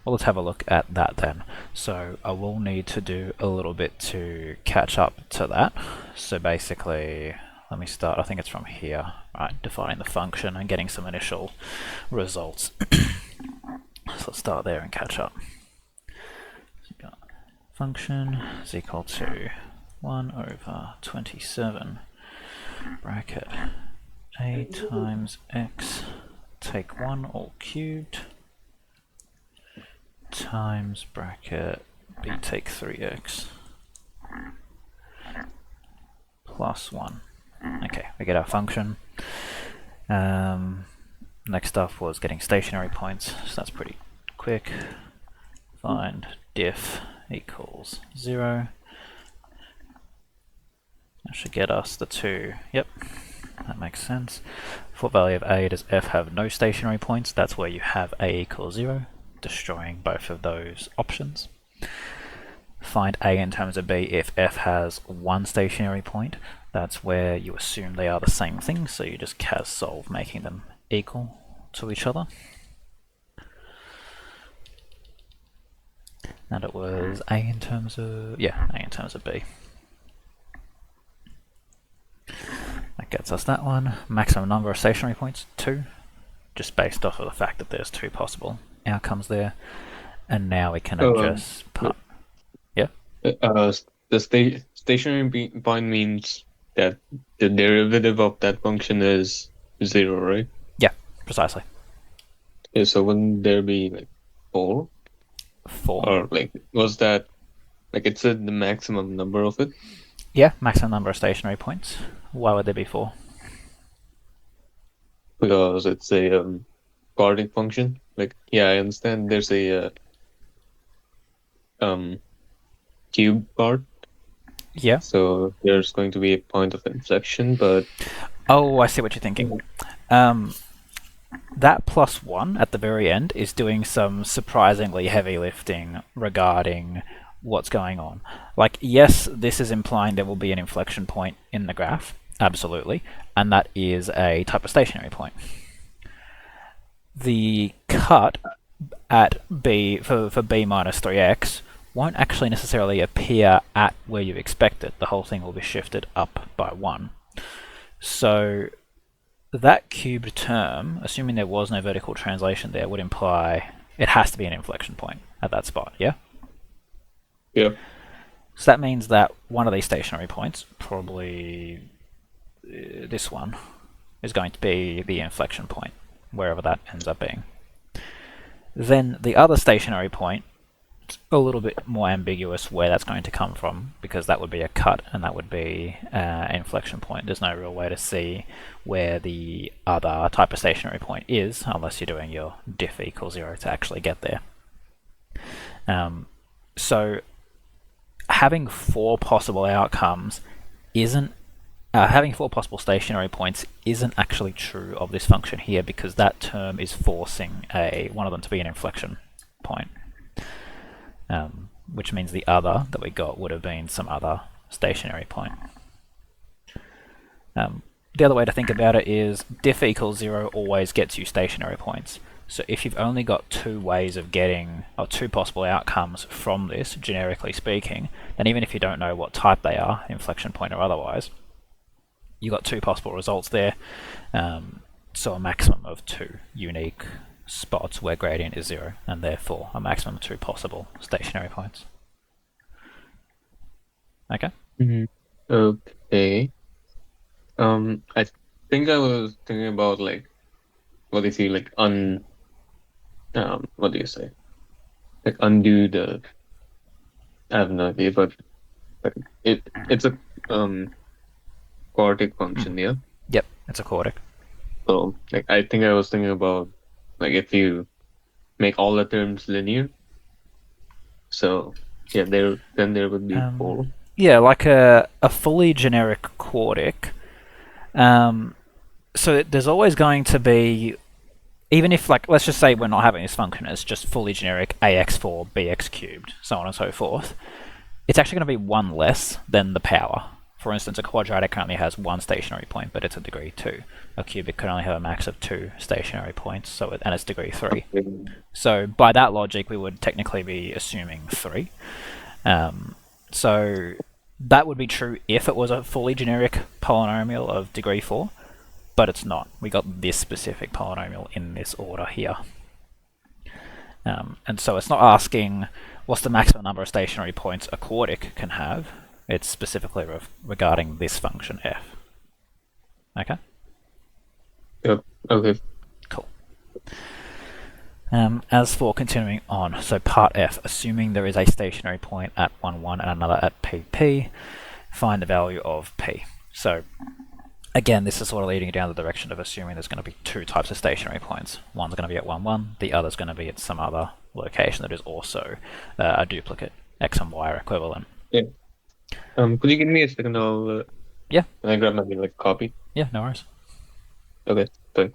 Well, let's have a look at that then. So I will need to do a little bit to catch up to that. So basically, let me start, I think it's from here, right, defining the function and getting some initial results. So let's start there and catch up. So you've got function is equal to 1 over 27 bracket a times x, take 1 all cubed, times bracket b take 3x plus 1. Okay, we get our function. Next up was getting stationary points, so that's pretty quick. Find diff equals 0. That should get us the 2. Yep, that makes sense. For value of a, does f have no stationary points? That's where you have a equals 0, destroying both of those options. Find a in terms of b if f has one stationary point. That's where you assume they are the same thing, so you just cas solve, making them equal to each other. And it was a in terms of, yeah, a in terms of b. That gets us that one. Maximum number of stationary points, 2, just based off of the fact that there's 2 possible outcomes there. And now we can adjust part. Yeah? The stationary point means that the derivative of that function is 0, right? Yeah, precisely. Yeah, so wouldn't there be like 4? 4. Or like, was that, like it said the maximum number of it? Yeah, maximum number of stationary points. Why would there be 4? Because it's a quadratic function. Like, yeah, I understand there's a cube part. Yeah. So there's going to be a point of inflection, but... Oh, I see what you're thinking. That plus 1 at the very end is doing some surprisingly heavy lifting regarding what's going on. Like, yes, this is implying there will be an inflection point in the graph, absolutely, and that is a type of stationary point. The cut at b for b minus 3x won't actually necessarily appear at where you expect it. The whole thing will be shifted up by 1. So that cubed term, assuming there was no vertical translation there, would imply it has to be an inflection point at that spot, yeah? Yeah. So that means that one of these stationary points, probably this one, is going to be the inflection point, wherever that ends up being. Then the other stationary point, it's a little bit more ambiguous where that's going to come from, because that would be a cut and that would be an inflection point. There's no real way to see where the other type of stationary point is, unless you're doing your diff equals 0 to actually get there. So having 4 possible outcomes isn't having 4 possible stationary points isn't actually true of this function here, because that term is forcing one of them to be an inflection point, which means the other that we got would have been some other stationary point. The other way to think about it is diff equals 0 always gets you stationary points. So if you've only got 2 ways of getting, or 2 possible outcomes from this, generically speaking, then even if you don't know what type they are, inflection point or otherwise, you've got 2 possible results there. So a maximum of 2 unique spots where gradient is 0, and therefore a maximum of 2 possible stationary points. Okay? Okay. I think I was thinking about like, what do you see, like what do you say? Like undo the, I have no idea, but like it's a quadratic function, yeah? Yep, it's a quadratic. So like I think I was thinking about like if you make all the terms linear. So yeah, then there would be 4. Yeah, like a fully generic quadratic. So there's always going to be, even if, like, let's just say we're not having this function as just fully generic ax4 bx cubed, so on and so forth, it's actually going to be 1 less than the power For instance, a quadratic currently has one stationary point, but it's a degree 2. A cubic can only have a max of 2 stationary points, and it's degree 3. So by that logic, we would technically be assuming 3. So that would be true if it was a fully generic polynomial of degree 4, but it's not. We got this specific polynomial in this order here. And so it's not asking what's the maximum number of stationary points a quartic can have. It's specifically regarding this function f. Okay? Yep. Okay. Cool. As for continuing on, so part F, assuming there is a stationary point at 1, 1 and another at pp, find the value of p. So again, this is sort of leading you down the direction of assuming there's going to be two types of stationary points. One's going to be at 1, 1, the other's going to be at some other location that is also a duplicate. X and Y are equivalent. Yeah. Could you give me a second? Yeah. Can I grab my copy? Yeah, no worries. Okay. Fine.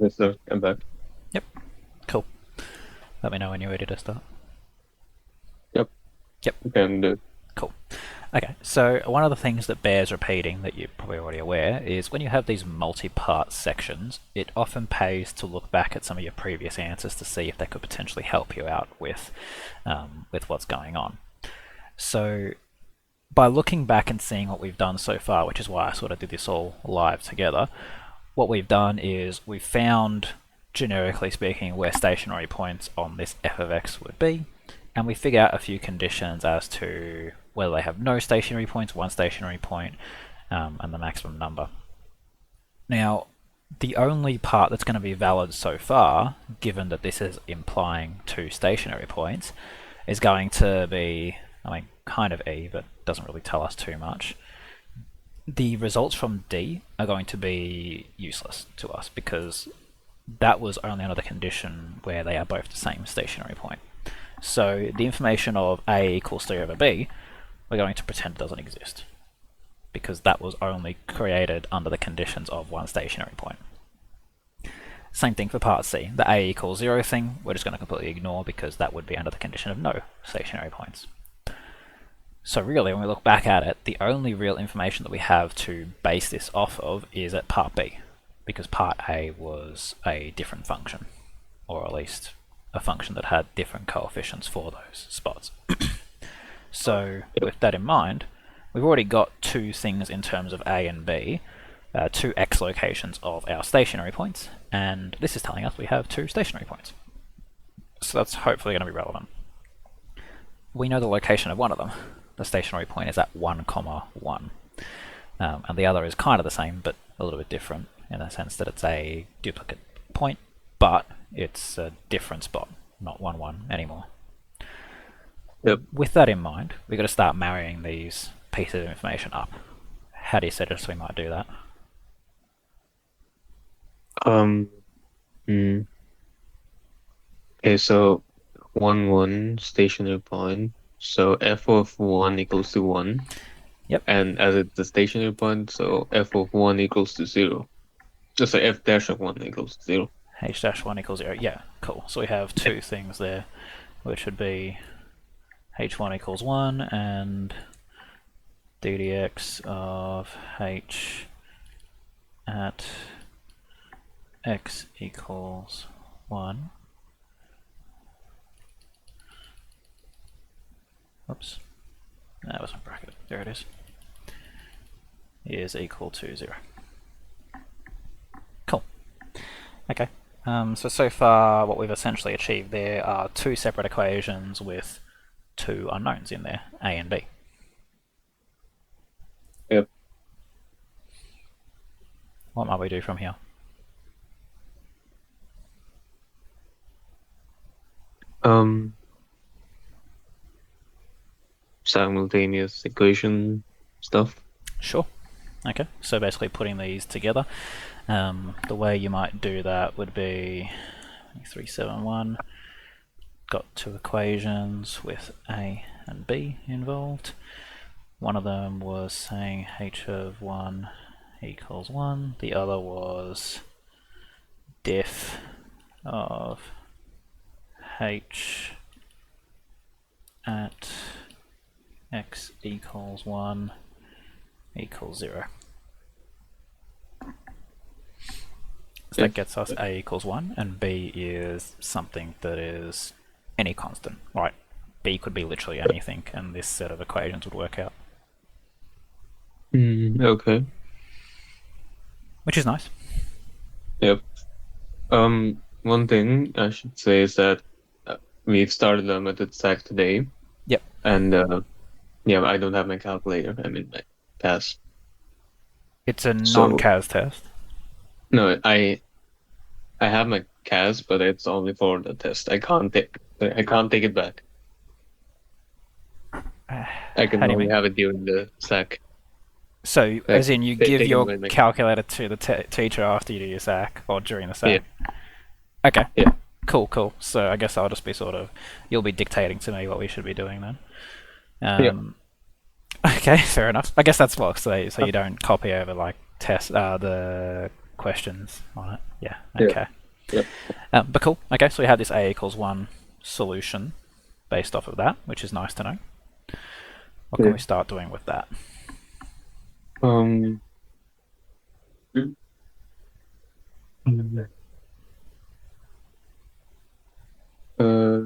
Okay, so I'm back. Yep. Cool. Let me know when you're ready to start. Yep. Yep. Okay, I'm good. Cool. Okay, so one of the things that bears repeating that you're probably already aware is when you have these multi-part sections, it often pays to look back at some of your previous answers to see if they could potentially help you out with what's going on. So by looking back and seeing what we've done so far, which is why I sort of did this all live together, what we've done is we've found, generically speaking, where stationary points on this f of x would be, and we figure out a few conditions as to whether they have no stationary points, one stationary point, and the maximum number. Now, the only part that's going to be valid so far, given that this is implying two stationary points, is going to be, I mean, kind of E, but doesn't really tell us too much. The results from D are going to be useless to us because that was only under the condition where they are both the same stationary point. So the information of A equals 3 over B, we're going to pretend it doesn't exist because that was only created under the conditions of one stationary point. Same thing for part C. The A equals 0 thing, we're just going to completely ignore because that would be under the condition of no stationary points. So really, when we look back at it, the only real information that we have to base this off of is at part B, because part A was a different function, or at least a function that had different coefficients for those spots. So with that in mind, we've already got two things in terms of A and B, two x locations of our stationary points, and this is telling us we have two stationary points. So that's hopefully going to be relevant. We know the location of one of them. The stationary point is at 1, 1. And the other is kind of the same, but a little bit different in the sense that it's a duplicate point, but it's a different spot, not 1, 1 anymore. Yep. With that in mind, we've got to start marrying these pieces of information up. How do you suggest we might do that? Okay, so 1, 1 stationary point. So f of 1 equals to 1. Yep. And as it's the stationary point, so f of 1 equals to 0. Just so f dash of 1 equals to 0. H dash 1 equals 0. Yeah, cool. So we have two things there, which would be h1 equals 1 and ddx of h at x equals 1. Whoops. That was my bracket. There it is equal to 0. Cool. Okay. So far what we've essentially achieved there are two separate equations with two unknowns in there, A and B. Yep. What might we do from here? Um, Simultaneous equation stuff. Sure. Okay, so basically putting these together. The way you might do that would be 371, got two equations with A and B involved. One of them was saying h of 1 equals 1, the other was diff of h at x equals 1 equals 0. So that gets us a equals 1, and b is something that is any constant, right? B could be literally anything, and this set of equations would work out. Okay. Which is nice. Yep. One thing I should say is that we've started the method stack today. Yep. And yeah, I don't have my calculator. I mean my CAS. It's a So non-CAS test. no, I have my CAS, but it's only for the test. I can't take it back. I How can do you only mean? have it during the SAC. So, Like as in you give taking your away my calculator to the teacher after you do your SAC, or during the yeah, SAC? Okay. yeah, Cool. So I guess I'll just be you'll be dictating to me what we should be doing then. yeah. Okay, fair enough. I guess that's what, so you don't copy over like the questions on it. Yeah, Yeah, okay. yeah. But cool. Okay, so we have this a equals 1 solution based off of that, which is nice to know. What can Yeah. we start doing with that? Um, uh,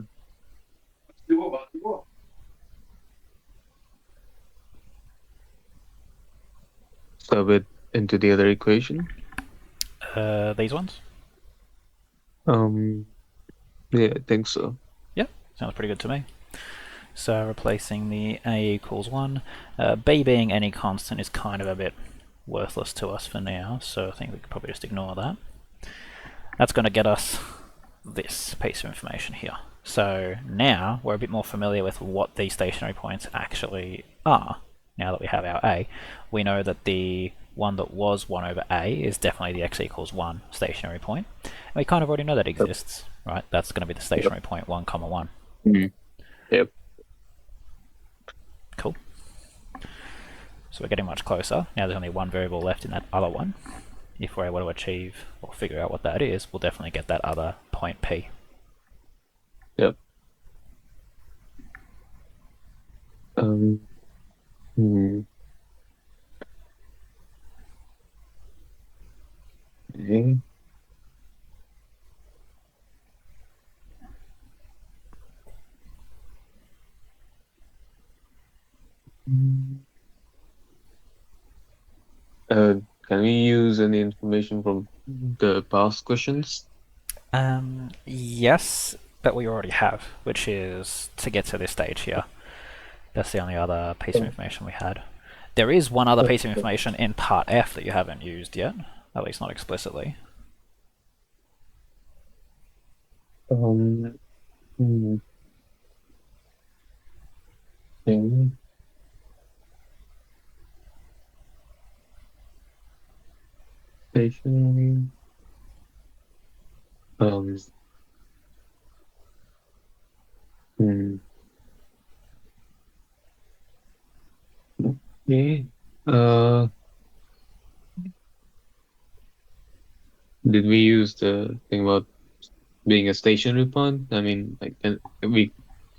Sub it into the other equation. These ones? Um, yeah, I think so. Yeah, sounds pretty good to me. So replacing the a equals 1, b being any constant is kind of a bit worthless to us for now, so I think we could probably just ignore that. That's going to get us this piece of information here. So now we're a bit more familiar with what these stationary points actually are. Now that we have our a, we know that the one that was 1 over a is definitely the x equals 1 stationary point. And we kind of already know that exists, right? That's going to be the stationary point 1, 1. Mm. Yep. Cool. So we're getting much closer. Now there's only one variable left in that other one. If we're able to achieve or figure out what that is, we'll definitely get that other point P. Yep. Um, hmm. Okay. Can we use any information from the past questions? Yes, but we already have, which is to get to this stage here. That's the only other piece of information we had. There is one other piece of information in part F that you haven't used yet, at least not explicitly. Um, hmm. Okay. Stationary. Um, hmm. Okay. Uh, did we use the thing about being a stationary point? I mean, like, we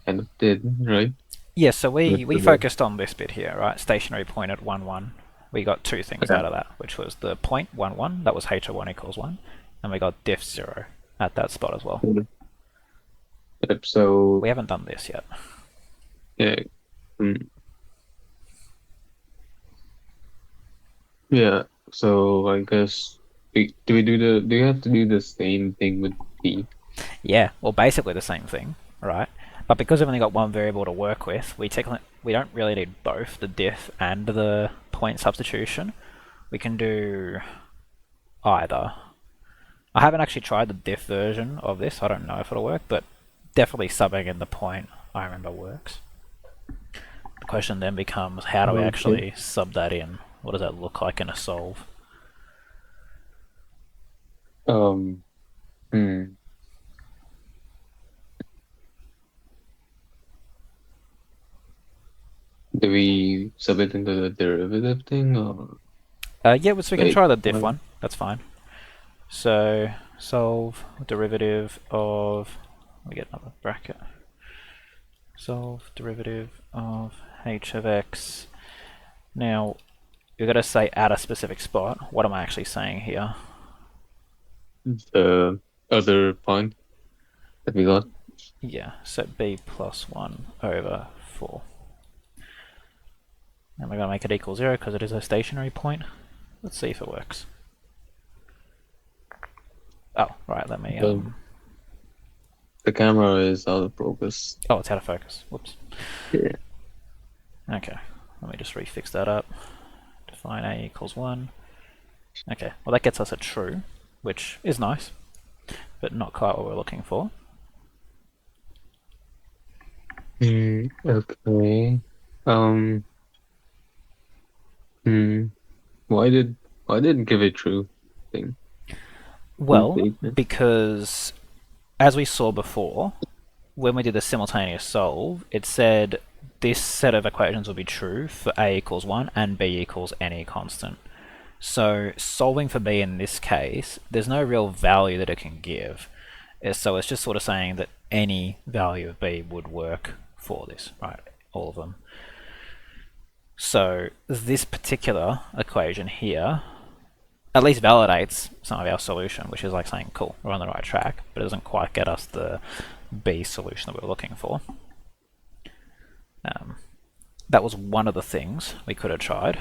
kind of did, right? Yeah, so With we the focused on this bit here, right? Stationary point at 1, 1. We got two things out of that, which was the point 1, 1, that was h of 1 equals 1, and we got diff 0 at that spot as well. Yep, so We haven't done this yet. yeah, yeah. So I guess do you have to do the same thing with B? Yeah, well, basically the same thing, right? But because we've only got one variable to work with, we don't really need both the diff and the point substitution. We can do either. I haven't actually tried the diff version of this. I don't know if it'll work, but definitely subbing in the point I remember works. The question then becomes, how do we Okay. actually sub that in? What does that look like in a solve? Um, hmm. Do we sub it into the derivative thing or Yeah, so we can wait? try the diff one. That's fine. So solve derivative of, we get another bracket. Solve derivative of h of x. Now, you've got to say at a specific spot. What am I actually saying here? The other point that we got. Yeah, so b plus 1 over 4. And we're going to make it equal 0 because it is a stationary point. Let's see if it works. Oh, right, let me... The camera is out of focus. Oh, it's out of focus. Whoops. Yeah. Okay, let me just refix that up. Define a equals 1. Okay, well that gets us a true, which is nice, but not quite what we're looking for. Okay. Um. Hmm. Why did why didn't give it true thing? Who Well, faked it? because as we saw before, when we did the simultaneous solve, it said this set of equations will be true for a equals 1 and b equals any constant. So solving for b in this case, there's no real value that it can give. So it's just sort of saying that any value of b would work for this, right? All of them. So this particular equation here at least validates some of our solution, which is like saying, cool, we're on the right track, but it doesn't quite get us the B solution that we're looking for. That was one of the things we could have tried.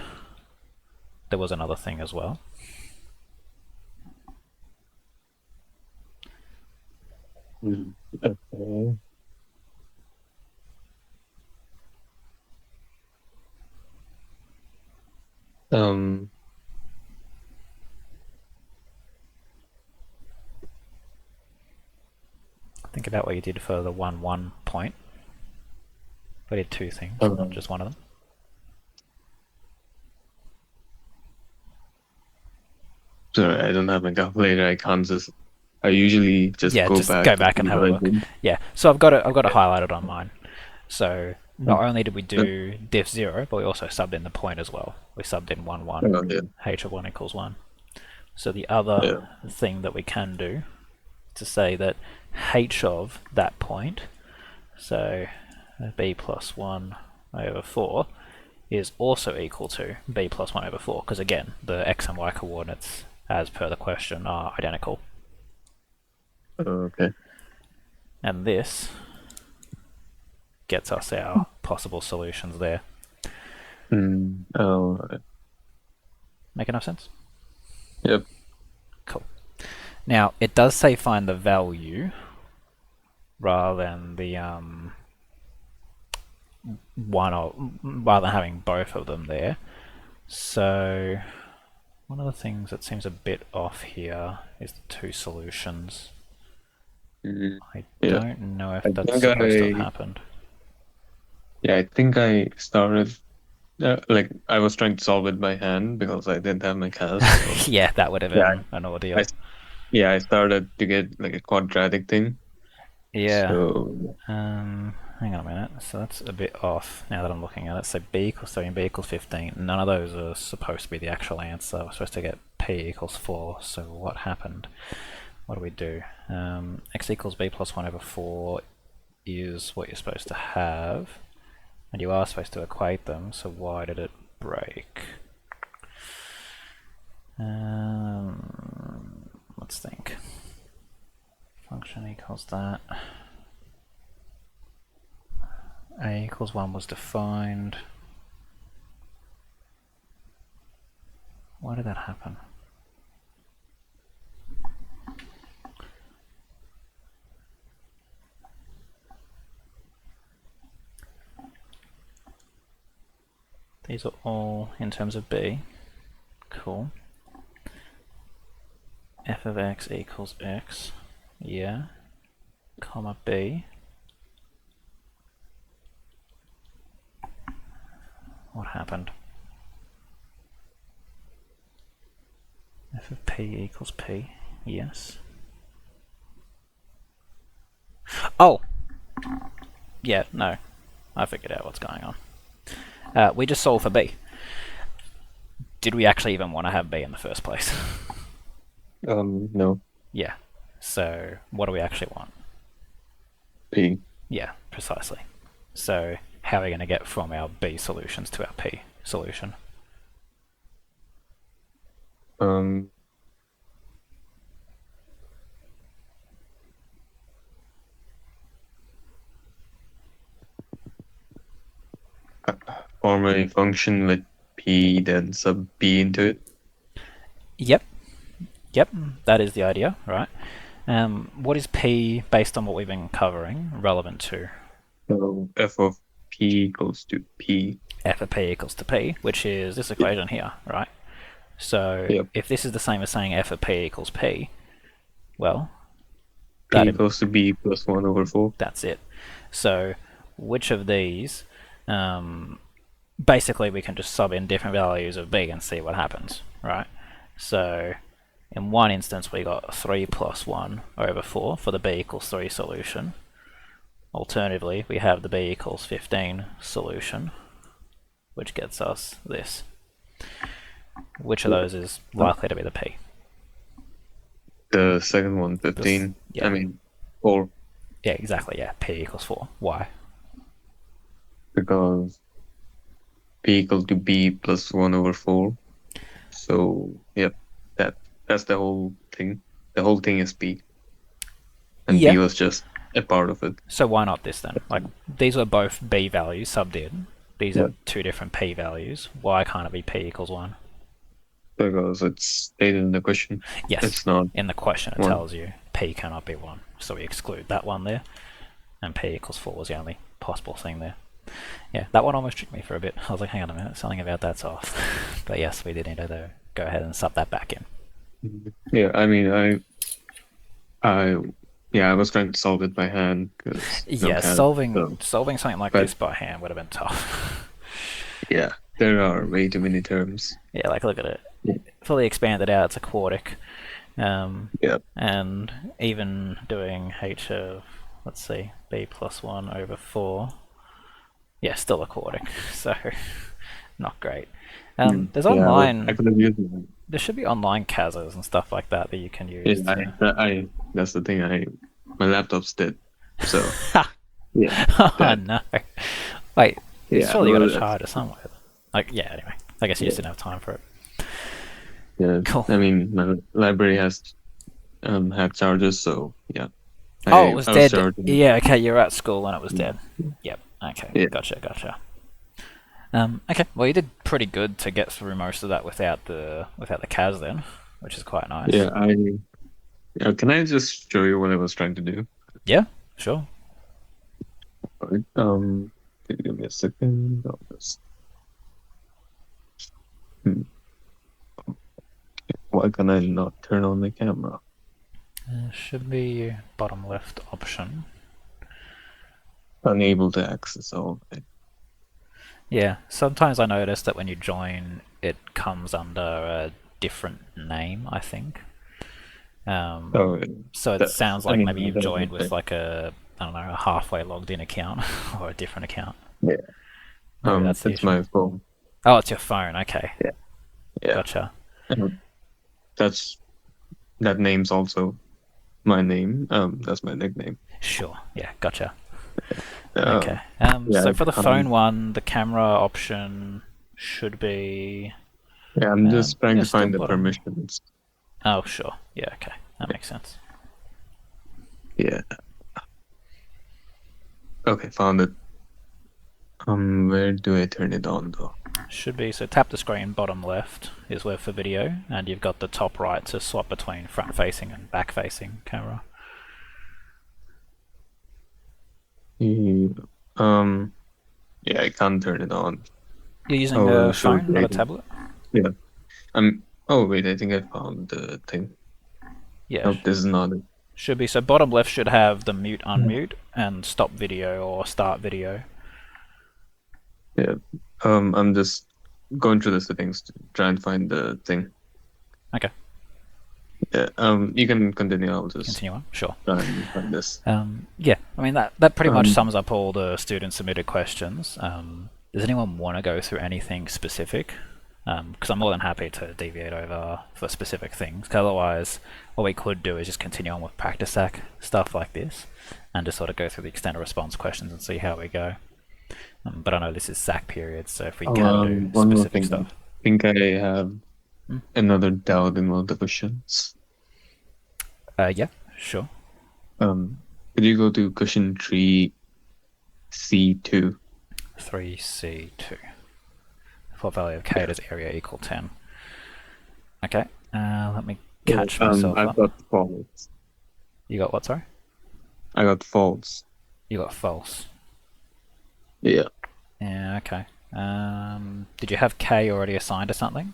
There was another thing as well. Okay. Um. Think about what you did for the 1-1 point. We did two things, not um, just one of them. Sorry, I don't have my calculator. I can't just. I usually just Yeah, go just back go and back see and have what a I look. did. Yeah, so I've got it highlighted on mine. So not Um, only did we do diff 0, but we also subbed in the point as well. We subbed in 1-1, yeah. h of 1 equals 1. So the other Yeah. thing that we can do to say that h of that point, so b plus 1 over 4, is also equal to b plus 1 over 4, because again, the x and y coordinates, as per the question, are identical. Okay. And this gets us our possible solutions there. Oh. Make enough sense? Yep. Cool. Now, it does say find the value rather than the one or rather than having both of them there. So one of the things that seems a bit off here is the two solutions. Mm, I yeah. don't know if I that's think supposed to have I. happened. Yeah. I think I started. Like I was trying to solve it by hand because I didn't have my cast. So Yeah, that would have yeah. been an I ordeal. yeah. I started to get like a quadratic thing. Yeah. So Hang on a minute. So that's a bit off now that I'm looking at it. So b equals 3 and b equals 15. None of those are supposed to be the actual answer. We're supposed to get p equals 4. So what happened? What do we do? X equals b plus 1 over 4 is what you're supposed to have. And you are supposed to equate them. So why did it break? Let's think. Function equals that. A equals 1 was defined. Why did that happen? These are all in terms of B. Cool. f of x equals x, yeah, comma b. What happened? F of p equals p, yes. Oh! Yeah, no. I figured out what's going on. We just solved for b. Did we actually even want to have b in the first place? No. Yeah. So, what do we actually want? P. Yeah, precisely. So, how are we going to get from our b solutions to our p solution? Um, form a function with P, then sub B into it. Yep, yep, that is the idea, right? What is p, based on what we've been covering, relevant to? So f of P equals to P. F of p equals to p, which is this equation here, right? So Yep. if this is the same as saying f of p equals p, well, P that equals to B plus 1 over 4. that's it. So which of these, basically we can just sub in different values of b and see what happens, right? So in one instance we got 3 plus 1 over 4 for the b equals 3 solution. Alternatively, we have the b equals 15 solution, which gets us this. Which of those is likely to be the p? The second one, 15. Yeah. I mean, 4. Yeah, exactly, yeah. P equals 4. Why? Because P equal to B plus 1 over 4. So, yep, that's the whole thing. The whole thing is P. And Yeah. B was just a part of it. So why not this then? Like, these were both b values subbed in. These Yeah. are two different p values. Why can't it be p equals 1? Because it's stated in the question. Yes, It's not in the question it 1. tells you p cannot be 1. So we exclude that one there. And p equals 4 was the only possible thing there. Yeah, that one almost tricked me for a bit. I was like, hang on a minute, something about that's off. But yes, we did need to go ahead and sub that back in. Yeah, I mean, I was trying to solve it by hand because no Yeah, CAD. solving So, something like but this by hand would have been tough. yeah, there are way too many terms. Yeah, like look at it. Yeah. Fully expanded out, it's a quartic. Yeah. And even doing h of, let's see, b plus 1 over 4, yeah, still a quartic, so not great. There's Yeah, but I online, could have used it. there should be online CASs and stuff like that that you can Yeah, use to... that's the thing. My laptop's dead. So, Ha! yeah, Oh that, no. Wait, it's yeah, surely got well, a that's, charger somewhere. Like, yeah, anyway. I guess you yeah, just didn't have time for it. yeah. Cool. I mean, my library has had charges, so yeah, Oh, it I was I was dead. charging. Yeah, okay, you're at school and it was dead. Yep, okay, Yeah, gotcha. Okay, well you did pretty good to get through most of that without the CAS then, which is quite nice. yeah. Can I just show you what I was trying to do? Yeah, sure. Right. Give me a second. Hmm, Why can I not turn on the camera? Should be bottom left option. Unable to access all of it. Yeah, sometimes I notice that when you join, it comes under a different name, I think. Oh, So it that, sounds I like maybe mean, you've that joined doesn't with say. like I don't know, a halfway logged in account or a different account. Yeah. Maybe that's the It's issue. my phone. Oh, it's your phone. Okay, Yeah. Yeah. gotcha. Um, That's that name's also my name. That's my nickname. Sure. Yeah, gotcha. Uh, Okay. yeah. So for the phone one, the camera option should be Yeah. I'm just trying yeah, to still find the bottom. permissions. Oh, sure. Yeah, okay. That makes sense. Yeah. Okay. Found it. Where do I turn it on though? Should be, so tap the screen, bottom left is where for video, and you've got the top right to swap between front facing and back facing camera. Yeah. Um. Yeah. I can't turn it on. You're using Oh, a show phone, not a rating. tablet? Yeah. I'm. Oh wait. I think I found the thing. Yeah, Nope, this is not it. should be. So bottom left should have the mute, unmute, and stop video or start video. Yeah. I'm just going through the settings to try and find the thing. Okay, Yeah. You can continue. I'll just continue on. Sure. try and find this. Yeah, I mean that pretty much Um, sums up all the student submitted questions. Does anyone want to go through anything specific? Because I'm more than happy to deviate over for specific things. 'Cause otherwise, what we could do is just continue on with practice SAC stuff like this, and just sort of go through the extended response questions and see how we go. But I know this is SAC period, so if we can do one more specific thing. stuff. I think I have Hmm. another doubt in one of the questions. Yeah, sure. Could you go to question 3C2? 3C2. For value of k does area equal 10. Okay, let me catch myself I've up. got false. You got what, sorry? I got false. You got false. Yeah. Yeah, okay. Did you have k already assigned to something?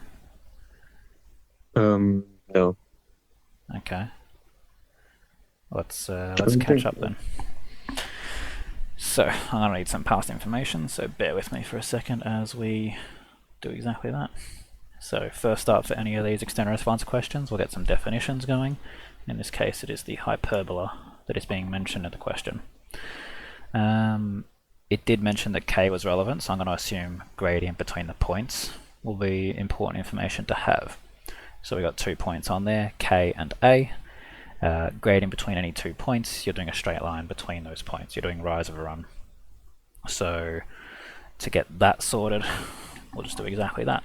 No. Okay. Let's Don't catch think up so. then. So I'm gonna need some past information, so bear with me for a second as we do exactly that. So first up, for any of these extended response questions, we'll get some definitions going. In this case, it is the hyperbola that is being mentioned in the question. It did mention that k was relevant, so I'm going to assume gradient between the points will be important information to have. So we got 2 points on there, k and a. Gradient between any 2 points, you're doing a straight line between those points. You're doing rise over run. So to get that sorted, we'll just do exactly that.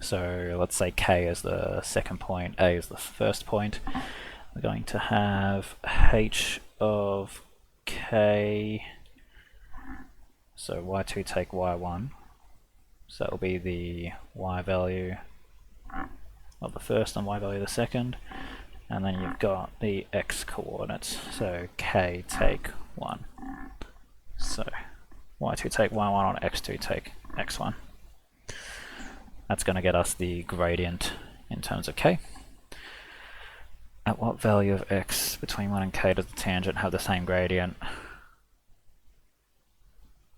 So let's say k is the second point, a is the first point. We're going to have h of k, so y2 take y1, so that will be the y value of the first and y value of the second, and then you've got the x coordinates, so k take 1. So y2 take y1 on x2 take x1. That's going to get us the gradient in terms of k. At what value of x between 1 and k does the tangent have the same gradient?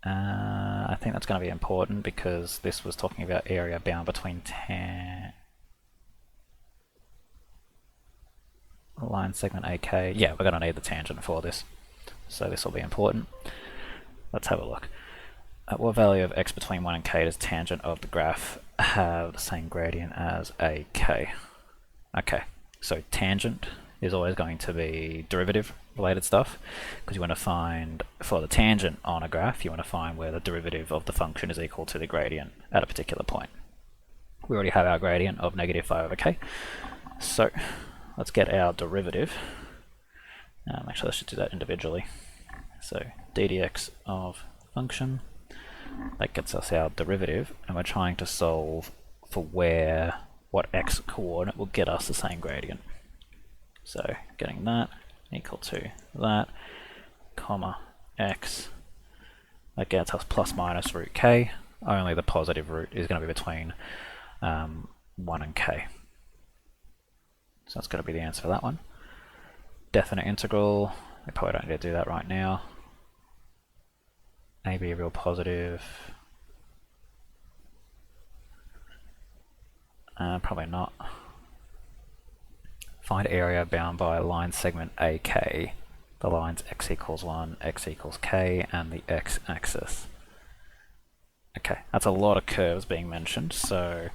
I think that's going to be important because this was talking about area bound between line segment AK. Yeah, we're going to need the tangent for this, so this will be important. Let's have a look. At what value of x between 1 and k does tangent of the graph have the same gradient as AK? Okay, so tangent is always going to be derivative related stuff, because you want to find, for the tangent on a graph, you want to find where the derivative of the function is equal to the gradient at a particular point. We already have our gradient of negative phi over k, so let's get our derivative. Actually, let's just do that individually. So d dx of function, that gets us our derivative, and we're trying to solve for where what x coordinate will get us the same gradient. So getting that equal to that, comma x, that gets us plus minus root k. Only the positive root is going to be between 1 and k. So that's going to be the answer for that one. Definite integral, we probably don't need to do that right now. A be a real positive. Probably not. Find area bound by line segment AK. The lines x equals 1, x equals k, and the x-axis. Okay, that's a lot of curves being mentioned, so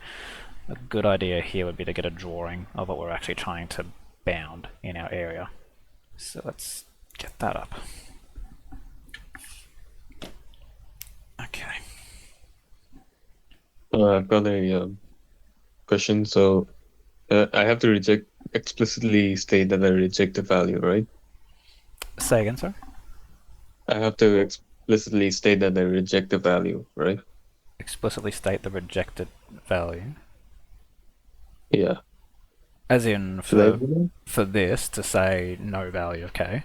a good idea here would be to get a drawing of what we're actually trying to bound in our area. So let's get that up. Okay. I've got a question. So I have to explicitly state that I reject the value, right? Say again, sir? I have to explicitly state that I reject the value, right? Explicitly state the rejected value. Yeah. As in Should I do for this to say no value of k.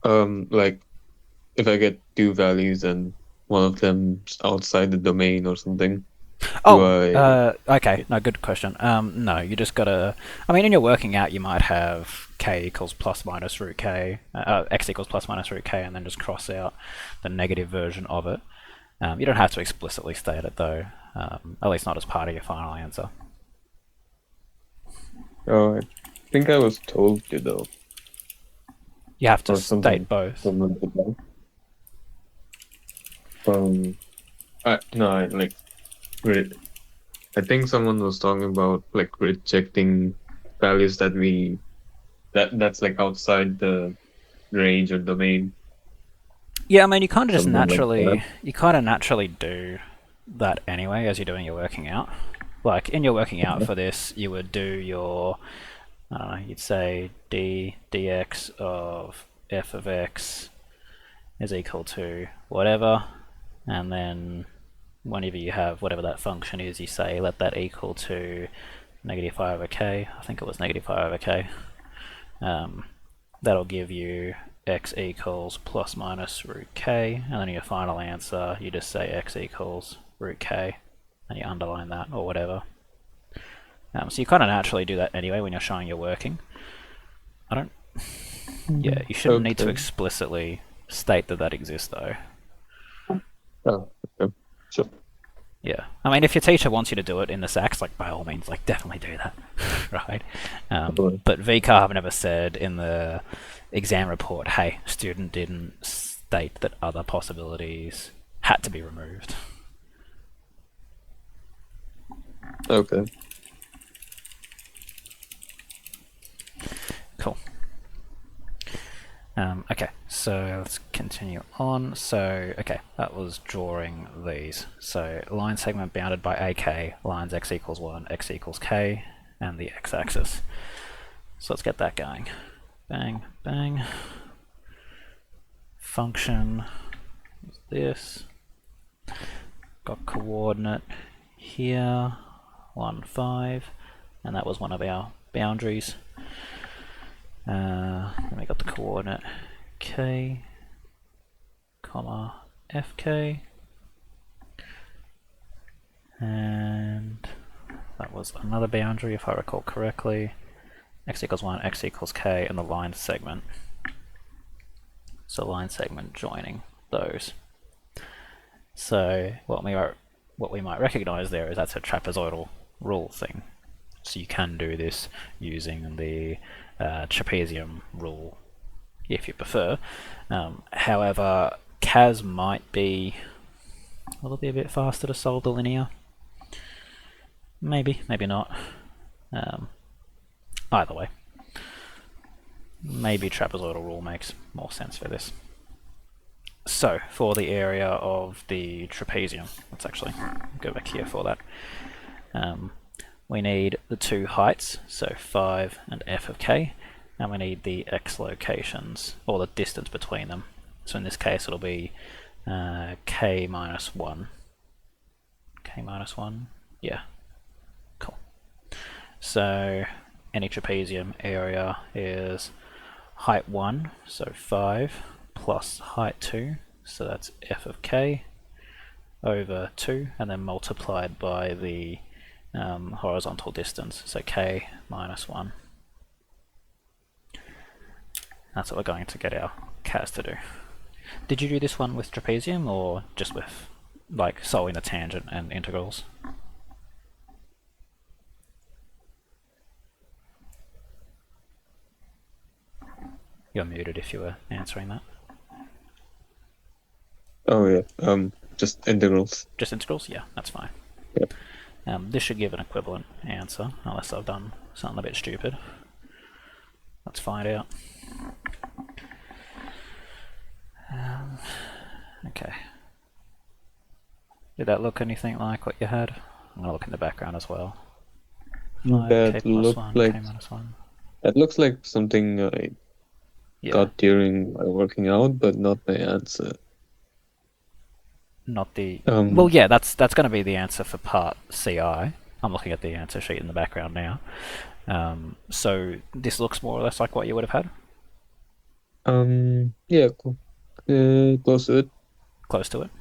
that? Like if I get two values and one of them's outside the domain or something. Do Oh, I? okay. No, good question. No, you just gotta. I mean, in your working out, you might have k equals plus minus root k, x equals plus minus root k, and then just cross out the negative version of it. You don't have to explicitly state it though, at least not as part of your final answer. Oh, I think I was told to though, You have to or state something. both. Someone did that. Um, no, I like. I think someone was talking about like rejecting values that's like outside the range or domain, Yeah, I mean, you kind of just something like that. naturally do that anyway as you're doing your working out. Like in your working out for this, you would do your, I don't know, you'd say dx of f of x is equal to whatever, and then whenever you have whatever that function is, you say let that equal to negative 5 over k. I think it was negative 5 over k. Um, that'll give you x equals plus minus root k, and then your final answer, you just say x equals root k, and you underline that or whatever. So you kind of naturally do that anyway when you're showing you're working. I don't. Yeah, you shouldn't need to Okay. explicitly state that that exists though. Oh, okay. Sure. Yeah, I mean, if your teacher wants you to do it in the SACs, like by all means, like definitely do that, right? Totally. But VCAR have never said in the exam report, "Hey, student didn't state that other possibilities had to be removed." Okay. Cool. Okay, so let's continue on. So, okay, that was drawing these. So, line segment bounded by AK, lines x equals 1, x equals k, and the x-axis. So let's get that going. Bang, bang. Function is this. Got coordinate here, 1, 5, and that was one of our boundaries. Then we got the coordinate k, comma fk, and that was another boundary if I recall correctly. X equals 1, x equals k, and the line segment. So line segment joining those. So what we might recognize there is that's a trapezoidal rule thing. So you can do this using the trapezium rule if you prefer. However, CAS might be, will it be a bit faster to solve the linear? Maybe, maybe not. Either way, maybe trapezoidal rule makes more sense for this. So, for the area of the trapezium, let's actually go back here for that. We need the two heights, so 5 and f of k, and we need the x locations, or the distance between them. So in this case it'll be k minus 1. K minus 1? Yeah. Cool. So any trapezium area is height 1, so 5, plus height 2, so that's f of k, over 2, and then multiplied by the horizontal distance, so k minus 1. That's what we're going to get our CAS to do. Did you do this one with trapezium or just with like solving the tangent and integrals? You're muted if you were answering that. Oh yeah. Just integrals. Just integrals? Yeah, that's fine. Yep. This should give an equivalent answer, unless I've done something a bit stupid. Let's find out. Okay. Did that look anything like what you had? I'm going to look in the background as well. 5k That plus looked 1, like k minus 1. that looks like something I Yeah, got during my working out, but not my answer. not the... Well, Um, yeah, that's going to be the answer for part CI. I'm looking at the answer sheet in the background now. So this looks more or less like what you would have had? yeah, cool. Close to it. Close to it?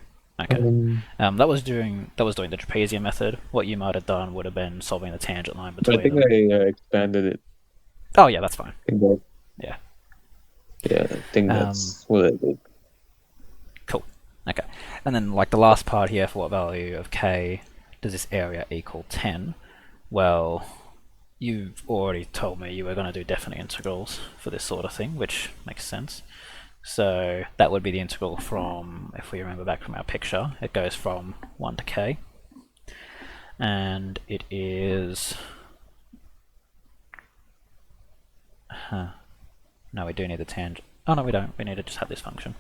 Okay. Um, That was doing the trapezium method. What you might have done would have been solving the tangent line but I between think them. I expanded it. Oh yeah, that's fine. I think that, Yeah. yeah, I think Um, that's what I did. cool. Okay. And then like the last part here, for what value of k does this area equal 10? Well, you've already told me you were going to do definite integrals for this sort of thing, which makes sense. So that would be the integral from, if we remember back from our picture, it goes from 1 to k, and it is... No, we do need the tangent. Oh no, we don't. We need to just have this function.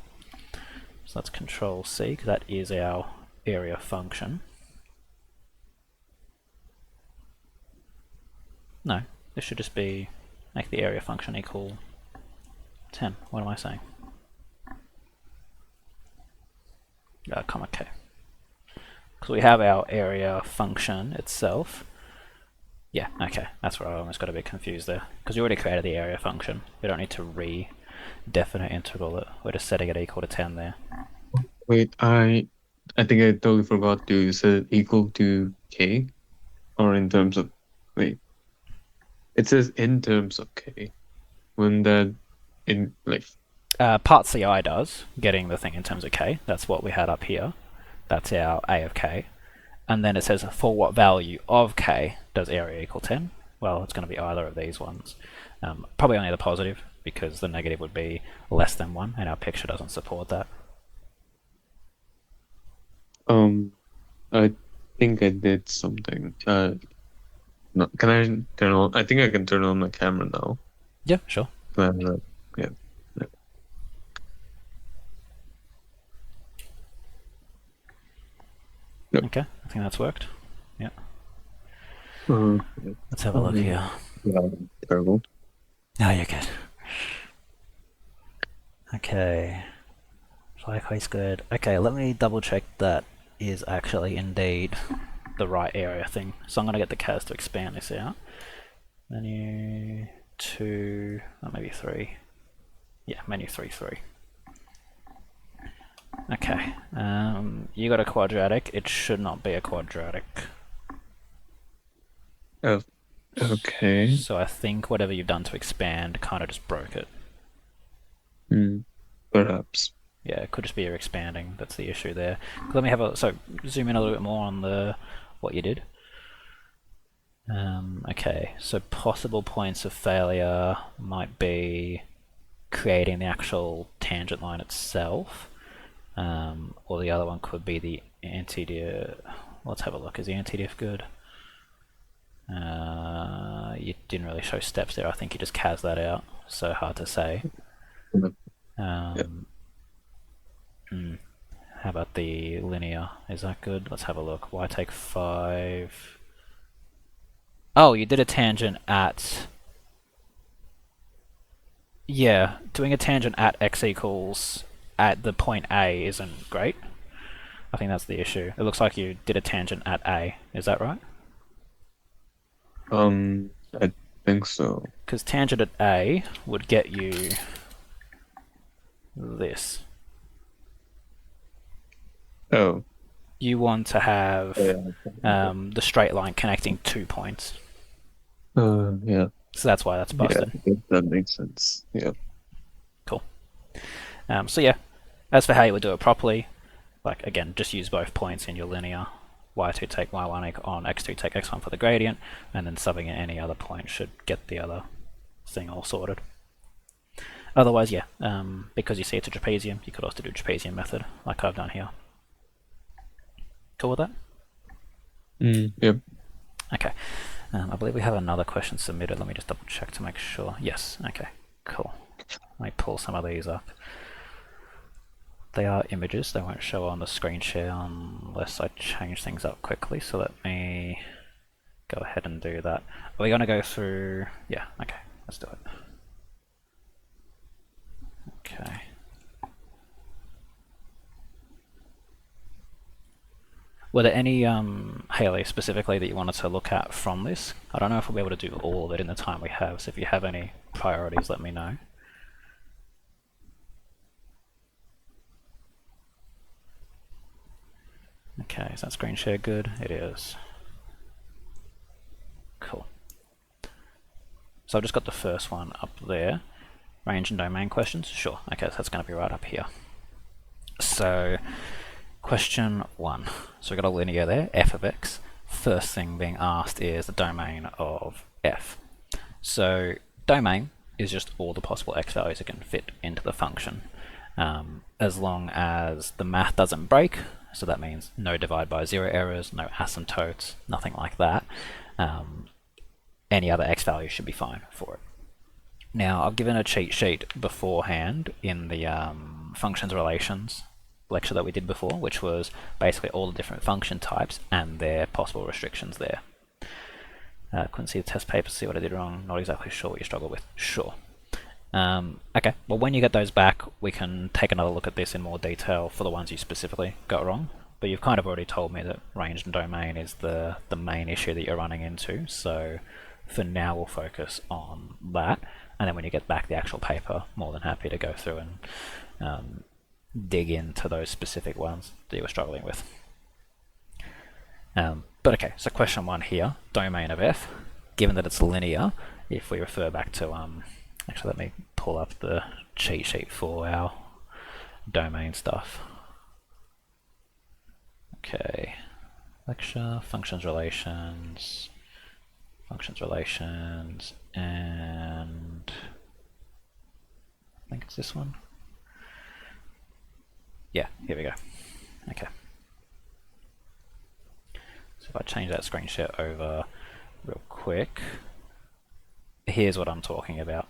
So let's control C, because that is our area function. No, this should just be, make the area function equal 10. What am I saying? Comma k. Because we have our area function itself. Yeah, okay, that's where I almost got a bit confused there. Because you already created the area function. We don't need to re-definite integral it. We're just setting it equal to 10 there. Wait, I think I totally forgot to set it equal to k, or in terms of, wait, it says in terms of k. When that in like Part CI does, getting the thing in terms of k. That's what we had up here. That's our A of k. And then it says for what value of k does area equal 10? Well, it's going to be either of these ones. Probably only the positive, because the negative would be less than 1, and our picture doesn't support that. I think I did something. No, can I turn on? I think I can turn on my camera now. Yeah, sure. Yeah. Yep. Okay, I think that's worked. Yeah. Yeah. Let's have a look here. Yeah, terrible. Oh, you're good. Okay. Fly squared. Okay, let me double check that is actually indeed the right area thing. So I'm going to get the CAS to expand this out. Menu 2, or maybe 3. Yeah, menu 3, 3. Okay, you got a quadratic. It should not be a quadratic. Okay. So I think whatever you've done to expand kind of just broke it. Perhaps. Yeah, it could just be you're expanding. That's the issue there. Let me have a zoom in a little bit more on the what you did. Okay, so possible points of failure might be creating the actual tangent line itself, or the other one could be the anti-diff. Let's have a look. Is the anti-diff good? You didn't really show steps there. I think you just cas that out, so hard to say. Yeah. How about the linear? Is that good? Let's have a look. Why take 5? Oh, you did a tangent at... Yeah, doing a tangent at x equals at the point A isn't great. I think that's the issue. It looks like you did a tangent at A. Is that right? I think so. Because tangent at A would get you this. Oh. You want to have Yeah. the straight line connecting 2 points. Yeah. So that's why that's busted. Yeah, I think that makes sense. Yeah. Cool. So yeah, as for how you would do it properly, like again, just use both points in your linear. Y2 take y1 on x2 take x1 for the gradient, and then subbing in any other point should get the other thing all sorted. Otherwise, yeah, because you see it's a trapezium, you could also do trapezium method, like I've done here. Cool with that? Yep. Okay. I believe we have another question submitted. Let me just double check to make sure. Yes. Okay. Cool. Let me pull some of these up. They are images. They won't show on the screen share unless I change things up quickly. So let me go ahead and do that. Are we going to go through... Yeah. Okay. Let's do it. Okay. Were there any, Haley, specifically that you wanted to look at from this? I don't know if we'll be able to do all of it in the time we have, so if you have any priorities, let me know. Okay, is that screen share good? It is. Cool. So I've just got the first one up there. Range and domain questions? Sure. Okay, so that's going to be right up here. So, question 1. So we've got a linear there, f of x. First thing being asked is the domain of f. So, domain is just all the possible x values that can fit into the function. As long as the math doesn't break, so that means no divide by zero errors, no asymptotes, nothing like that, any other x value should be fine for it. Now, I've given a cheat sheet beforehand in the functions relations lecture that we did before, which was basically all the different function types and their possible restrictions there. Couldn't see the test paper, see what I did wrong, not exactly sure what you struggled with. Sure. Okay, well when you get those back, we can take another look at this in more detail for the ones you specifically got wrong. But you've kind of already told me that range and domain is the main issue that you're running into, so for now we'll focus on that. And then when you get back the actual paper, more than happy to go through and dig into those specific ones that you were struggling with. But okay, so question 1 here, domain of f, given that it's linear, if we refer back to, actually let me pull up the cheat sheet for our domain stuff. Okay, lecture, functions relations, and I think it's this one. Yeah, here we go. Okay. So if I change that screen share over real quick, here's what I'm talking about.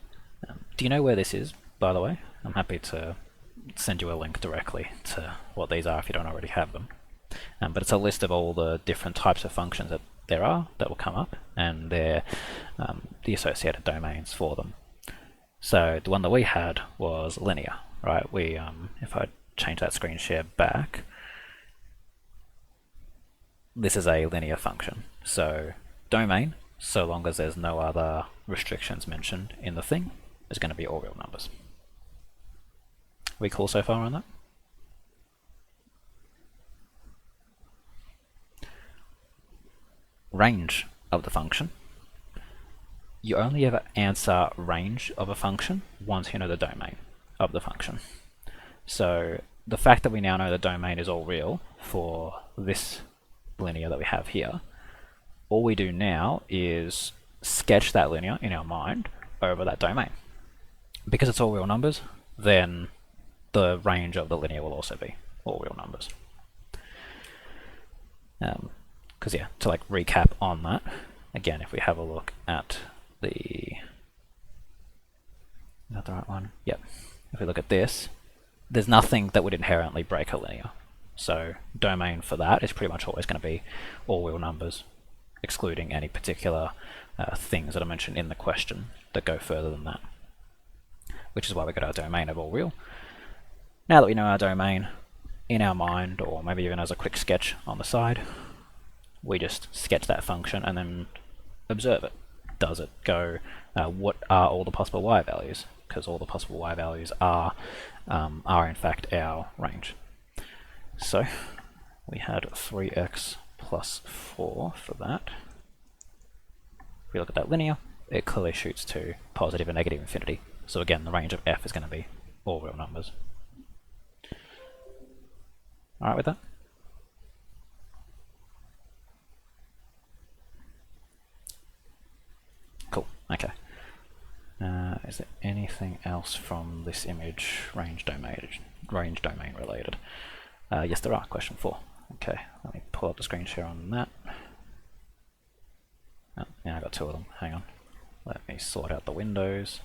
Do you know where this is, by the way? I'm happy to send you a link directly to what these are if you don't already have them. But it's a list of all the different types of functions that there are that will come up, and they're the associated domains for them. So the one that we had was linear, right? We, if I change that screen share back, this is a linear function. So domain, so long as there's no other restrictions mentioned in the thing, is going to be all real numbers. We cool so far on that? Range of the function. You only ever answer range of a function once you know the domain of the function. So the fact that we now know the domain is all real for this linear that we have here, all we do now is sketch that linear in our mind over that domain. Because it's all real numbers, then the range of the linear will also be all real numbers. Because yeah, to like recap on that, again, if we have a look at the, is that the right one? Yep. If we look at this, there's nothing that would inherently break a linear. So domain for that is pretty much always going to be all real numbers, excluding any particular things that are mentioned in the question that go further than that. Which is why we got our domain of all real. Now that we know our domain in our mind, or maybe even as a quick sketch on the side, we just sketch that function and then observe it. Does it go, what are all the possible y values? Because all the possible y values are in fact our range. So we had 3x plus 4 for that. If we look at that linear, it clearly shoots to positive and negative infinity. So again, the range of f is going to be all real numbers. Alright with that? Cool, okay. Is there anything else from this image range domain related? Yes, there are. Question 4. Okay, let me pull up the screen share on that. Oh, now I've got 2 of them. Hang on. Let me sort out the windows.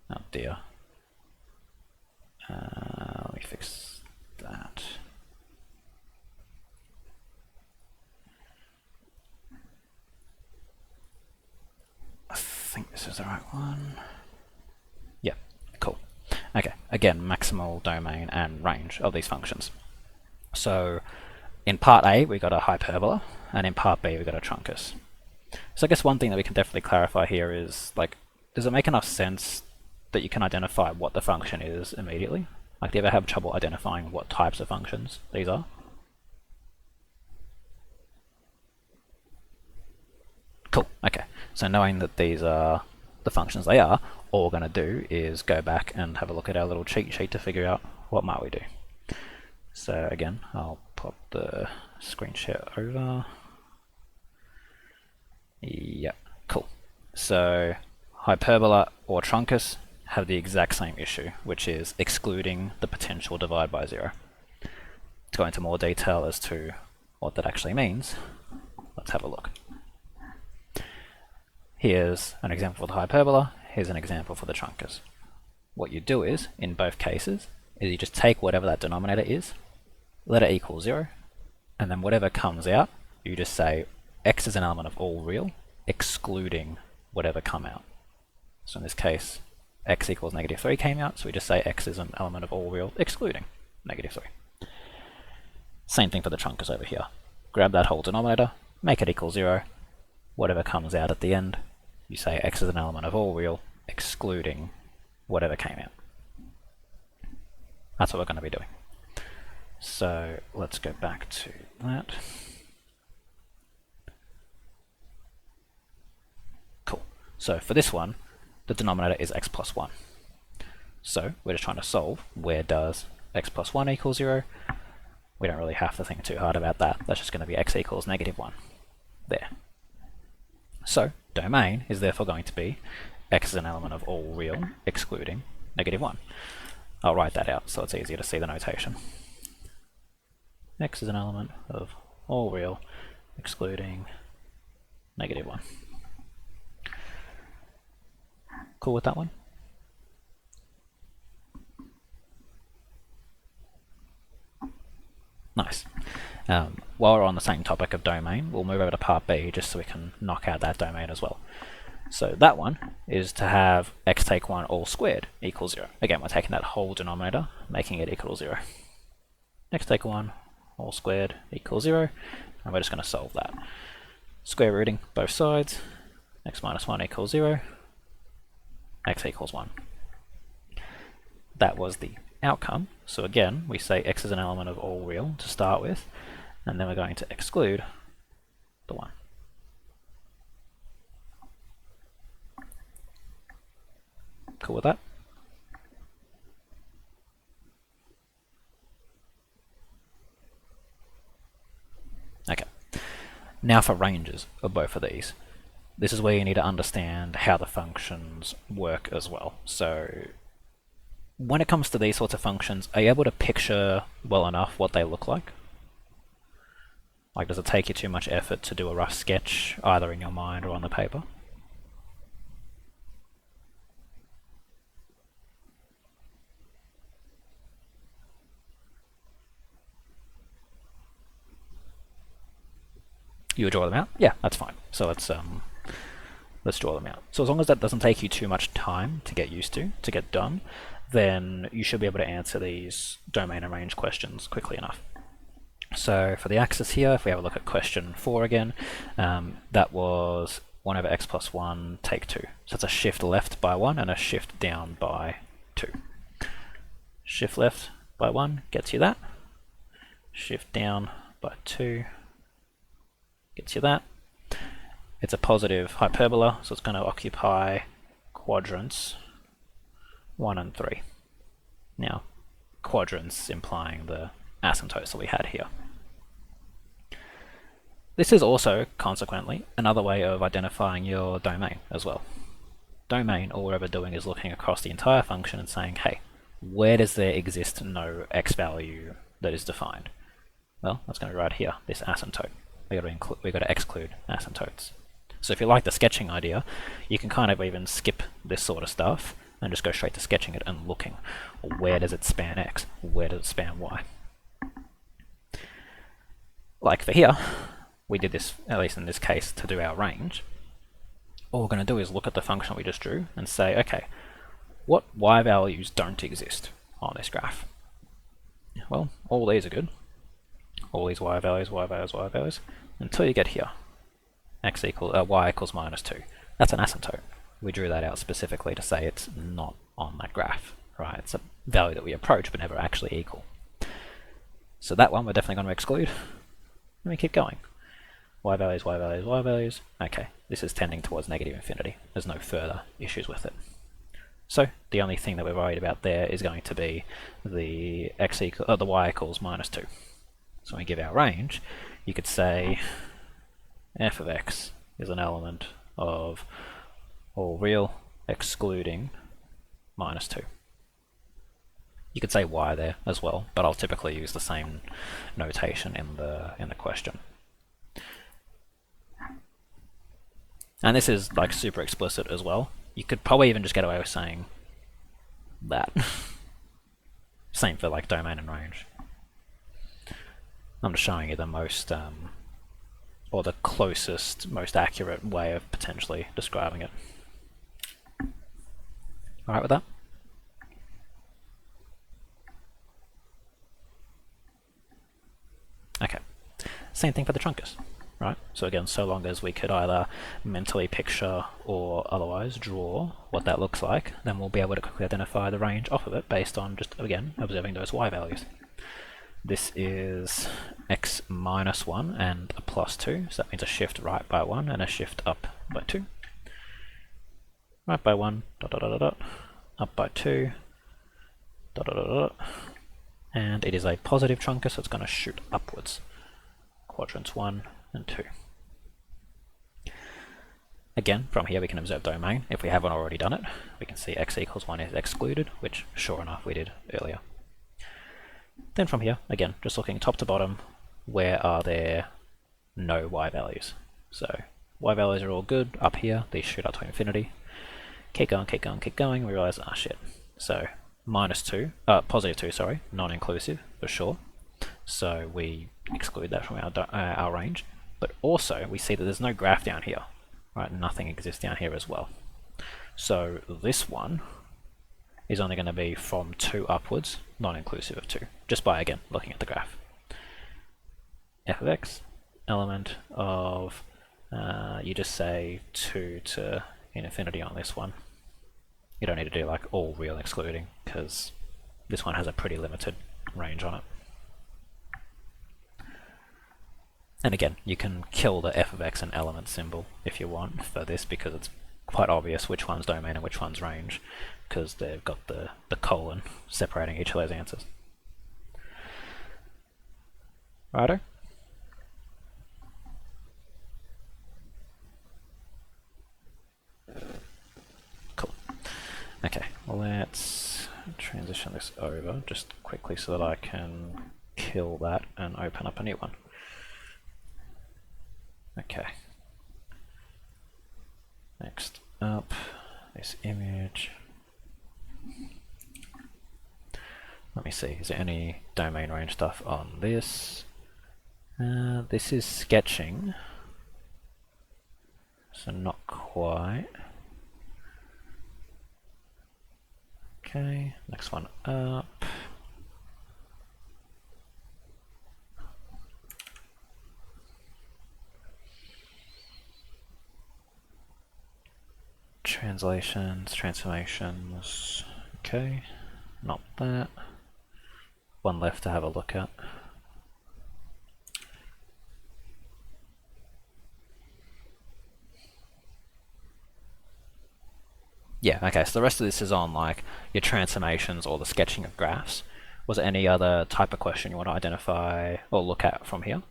Oh dear. Let me fix that. I think this is the right one. Yeah, cool. Okay, again, maximal, domain, and range of these functions. So in part A, we got a hyperbola, and in part B, we got a truncus. So I guess one thing that we can definitely clarify here is, like, does it make enough sense that you can identify what the function is immediately? Like, do you ever have trouble identifying what types of functions these are? Cool, okay. So knowing that these are the functions they are, all we're going to do is go back and have a look at our little cheat sheet to figure out what might we do. So again, I'll pop the screen share over. Yeah, cool. So hyperbola or truncus have the exact same issue, which is excluding the potential divide by zero. To go into more detail as to what that actually means, let's have a look. Here's an example for the hyperbola, here's an example for the truncus. What you do is, in both cases, is you just take whatever that denominator is, let it equal 0, and then whatever comes out, you just say x is an element of all real, excluding whatever come out. So in this case, x equals -3 came out, so we just say x is an element of all real, excluding -3. Same thing for the truncus over here. Grab that whole denominator, make it equal 0, whatever comes out at the end, you say x is an element of all real, excluding whatever came out. That's what we're going to be doing. So let's go back to that. Cool. So for this one, the denominator is x plus 1. So we're just trying to solve where does x plus 1 equal 0. We don't really have to think too hard about that. That's just going to be x equals -1. There. So domain is therefore going to be x is an element of all real, excluding -1. I'll write that out so it's easier to see the notation. X is an element of all real, excluding -1. Cool with that one? Nice. While we're on the same topic of domain, we'll move over to part B just so we can knock out that domain as well. So that one is to have x take 1 all squared equals 0. Again, we're taking that whole denominator, making it equal 0. X take 1 all squared equals 0, and we're just going to solve that. Square rooting both sides, x minus 1 equals 0, x equals 1. That was the outcome. So again, we say x is an element of all real to start with, and then we're going to exclude the 1. Cool with that? Okay. Now for ranges of both of these. This is where you need to understand how the functions work as well. So when it comes to these sorts of functions, are you able to picture well enough what they look like? Like, does it take you too much effort to do a rough sketch, either in your mind or on the paper? You would draw them out? Yeah, that's fine. So let's draw them out. So as long as that doesn't take you too much time to get used to get done, then you should be able to answer these domain and range questions quickly enough. So for the axis here, if we have a look at question 4 again, that was 1 over x plus 1 take 2. So it's a shift left by 1 and a shift down by 2. Shift left by 1 gets you that. Shift down by 2 gets you that. It's a positive hyperbola, so it's going to occupy quadrants 1 and 3. Now, quadrants implying the asymptotes that we had here. This is also, consequently, another way of identifying your domain as well. Domain, all we're ever doing is looking across the entire function and saying, hey, where does there exist no x value that is defined? Well, that's going to be right here, this asymptote. We've got to exclude asymptotes. So if you like the sketching idea, you can kind of even skip this sort of stuff and just go straight to sketching it and looking. Where does it span x? Where does it span y? Like for here, we did this, at least in this case, to do our range. All we're going to do is look at the function we just drew and say, okay, what y values don't exist on this graph? Well, all these are good. All these y values, y values, y values, until you get here. Y equals -2. That's an asymptote. We drew that out specifically to say it's not on that graph, right? It's value that we approach but never actually equal. So that one we're definitely going to exclude. Let me keep going. Y values, Y values, Y values. Okay, this is tending towards negative infinity. There's no further issues with it. So the only thing that we're worried about there is going to be the the y equals minus 2. So when we give our range, you could say f of x is an element of all real excluding minus 2. You could say y there as well, but I'll typically use the same notation in the question. And this is like super explicit as well. You could probably even just get away with saying that. Same for like domain and range. I'm just showing you the most, or the closest, most accurate way of potentially describing it. Alright with that? Okay. Same thing for the truncus. Right? So again, so long as we could either mentally picture or otherwise draw what that looks like, then we'll be able to quickly identify the range off of it based on just, again, observing those y values. This is x minus 1 and a plus 2, so that means a shift right by 1 and a shift up by 2. Right by 1, dot, dot, dot, dot, up by 2, dot, dot, dot, dot, and it is a positive truncus, so it's going to shoot upwards. Quadrants 1 and 2. Again, from here we can observe domain. If we haven't already done it, we can see x equals 1 is excluded, which sure enough we did earlier. Then from here, again, just looking top to bottom, where are there no y values? So y values are all good up here, these shoot up to infinity. Keep going, keep going, keep going, we realize, ah shit. So minus 2, positive 2, sorry, non-inclusive for sure. So we exclude that from our range. But also, we see that there's no graph down here, right? Nothing exists down here as well. So this one is only going to be from 2 upwards, non-inclusive of 2, just by, again, looking at the graph. F of x, element of, you just say 2 to infinity on this one. You don't need to do like all real excluding, because this one has a pretty limited range on it. And again, you can kill the f of x and element symbol if you want for this, because it's quite obvious which one's domain and which one's range, because they've got the colon separating each of those answers. Righto? Cool. Okay, let's transition this over just quickly so that I can kill that and open up a new one. Okay. Next up, this image. Let me see, is there any domain range stuff on this? This is sketching, so not quite. Okay, next one up. Translations, transformations, okay, not that. One left to have a look at. Yeah, okay, so the rest of this is on like your transformations or the sketching of graphs. Was there any other type of question you want to identify or look at from here?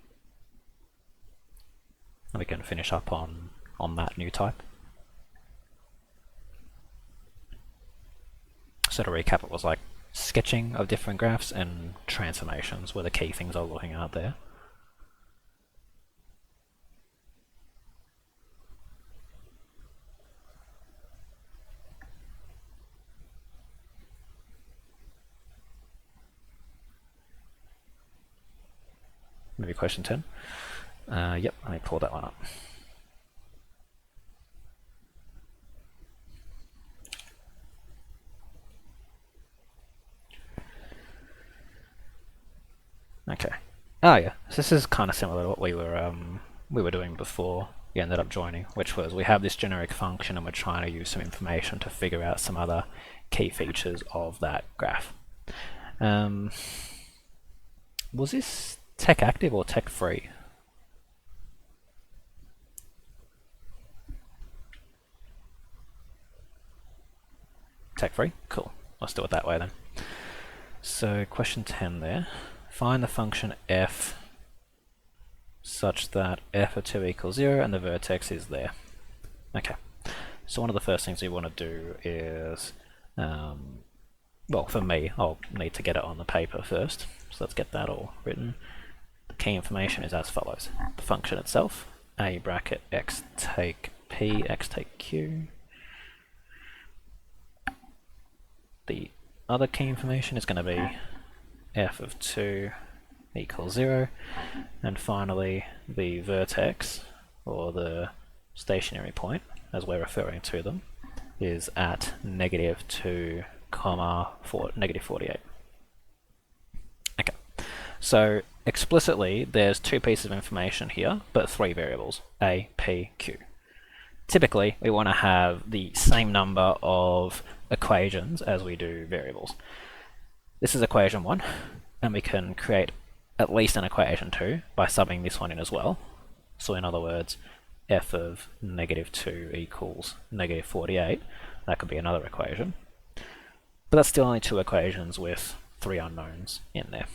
And we can finish up on that new type. So to recap, it was like sketching of different graphs and transformations were the key things I was looking at there. Maybe question 10. Yep, let me pull that one up. Okay. Oh yeah, so this is kind of similar to what we were doing before you ended up joining, which was we have this generic function and we're trying to use some information to figure out some other key features of that graph. Was this tech active or tech free? Tech free? Cool. Let's do it that way then. So question 10 there. Find the function f such that f of 2 equals 0 and the vertex is there. Okay, so one of the first things we want to do is, well, for me, I'll need to get it on the paper first. So let's get that all written. The key information is as follows. The function itself, a bracket x take p, x take q. The other key information is going to be f of 2 equals 0, and finally the vertex, or the stationary point, as we're referring to them, is at -2, -48. Okay, so explicitly there's two pieces of information here, but three variables, a, p, q. Typically, we want to have the same number of equations as we do variables. This is equation 1, and we can create at least an equation 2 by subbing this one in as well. So in other words, f of -2 equals -48. That could be another equation. But that's still only two equations with three unknowns in there.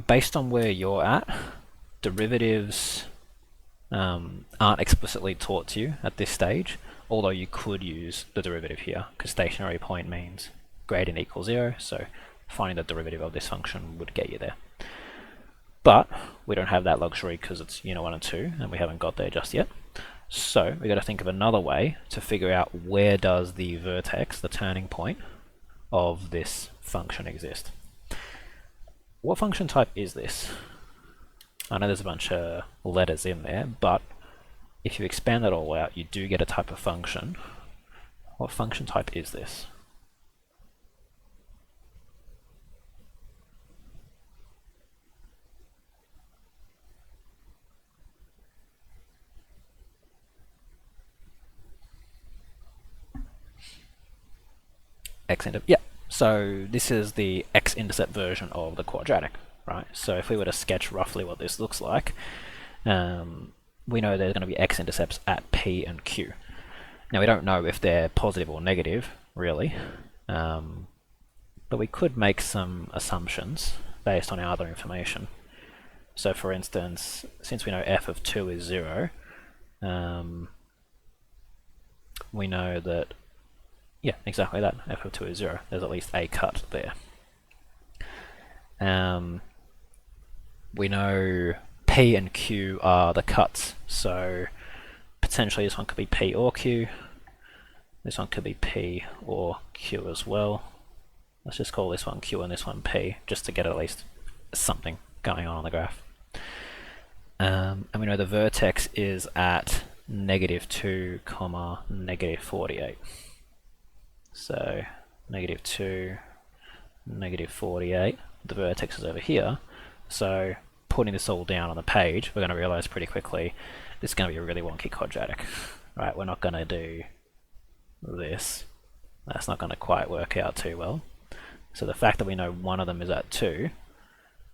Based on where you're at, derivatives aren't explicitly taught to you at this stage, although you could use the derivative here, because stationary point means gradient equals 0, so finding the derivative of this function would get you there. But we don't have that luxury because it's Unit 1 and 2, and we haven't got there just yet. So we've got to think of another way to figure out where does the vertex, the turning point, of this function exist. What function type is this? I know there's a bunch of letters in there, but if you expand that all out, you do get a type of function. What function type is this? X-intercept, yeah. So this is the x-intercept version of the quadratic, right? So if we were to sketch roughly what this looks like, we know there's going to be x-intercepts at p and q. Now we don't know if they're positive or negative, really, but we could make some assumptions based on our other information. So for instance, since we know f of 2 is 0, we know that, yeah, exactly that, f of 2 is 0. There's at least a cut there. We know P and Q are the cuts, so potentially this one could be P or Q. This one could be P or Q as well. Let's just call this one Q and this one P, just to get at least something going on the graph. And we know the vertex is at -2, -48. So -2, -48, the vertex is over here. So putting this all down on the page, we're going to realize pretty quickly this is going to be a really wonky quadratic. Right, we're not going to do this. That's not going to quite work out too well. So the fact that we know one of them is at 2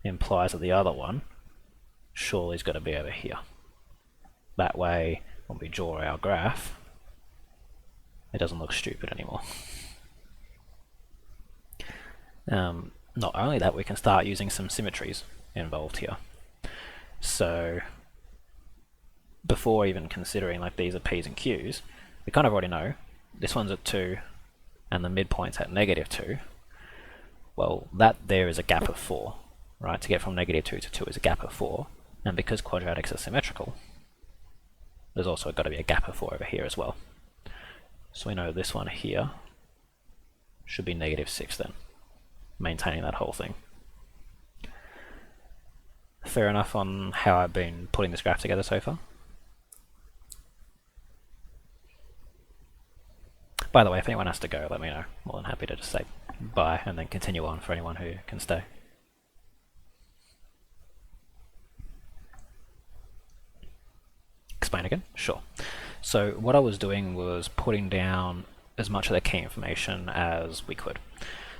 implies that the other one surely is going to be over here. That way, when we draw our graph, it doesn't look stupid anymore. Not only that, we can start using some symmetries involved here. So before even considering like these are P's and Q's, we kind of already know this one's at 2 and the midpoint's at -2. Well, that there is a gap of 4, right? To get from -2 to 2 is a gap of 4, and because quadratics are symmetrical, there's also got to be a gap of 4 over here as well. So we know this one here should be -6 then, maintaining that whole thing. Fair enough on how I've been putting this graph together so far? By the way, if anyone has to go, let me know. More than happy to just say bye and then continue on for anyone who can stay. Explain again? Sure. So what I was doing was putting down as much of the key information as we could.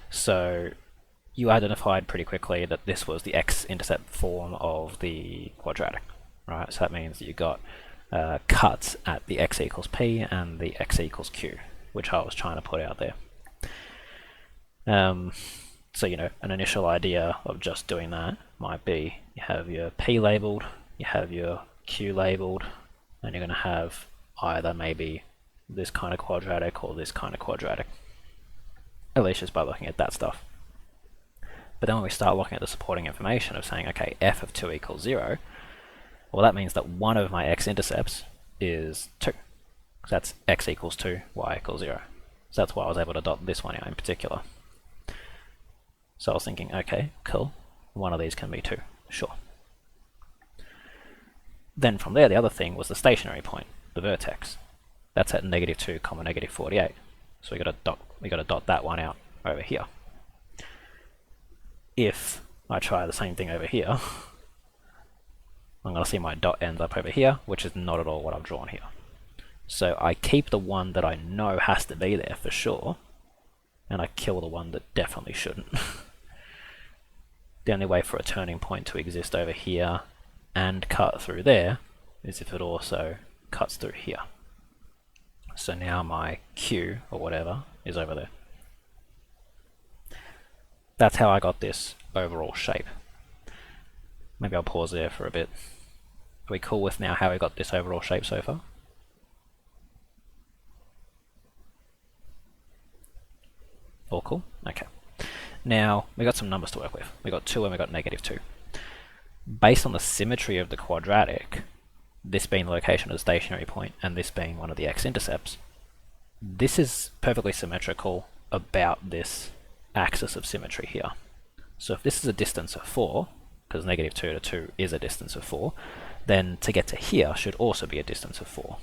So you identified pretty quickly that this was the x-intercept form of the quadratic, right? So that means that you got cuts at the x equals p and the x equals q, which I was trying to put out there. So, you know, an initial idea of just doing that might be you have your p labeled, you have your q labeled, and you're going to have either maybe this kind of quadratic or this kind of quadratic. At least just by looking at that stuff. But then when we start looking at the supporting information of saying, okay, f of 2 equals 0, well, that means that one of my x-intercepts is 2. So that's x equals 2, y equals 0. So that's why I was able to dot this one out in particular. So I was thinking, okay, cool, one of these can be 2, sure. Then from there, the other thing was the stationary point, the vertex. That's at -2, -48. So we got to dot that one out over here. If I try the same thing over here, I'm going to see my dot ends up over here, which is not at all what I've drawn here. So I keep the one that I know has to be there for sure, and I kill the one that definitely shouldn't. The only way for a turning point to exist over here and cut through there is if it also cuts through here. So now my Q, or whatever, is over there. That's how I got this overall shape. Maybe I'll pause there for a bit. Are we cool with now how we got this overall shape so far? All cool? Okay. Now, we got some numbers to work with. We got 2 and we got -2. Based on the symmetry of the quadratic, this being the location of the stationary point and this being one of the x-intercepts, this is perfectly symmetrical about this axis of symmetry here. So if this is a distance of 4, because -2 to 2 is a distance of 4, then to get to here should also be a distance of 4.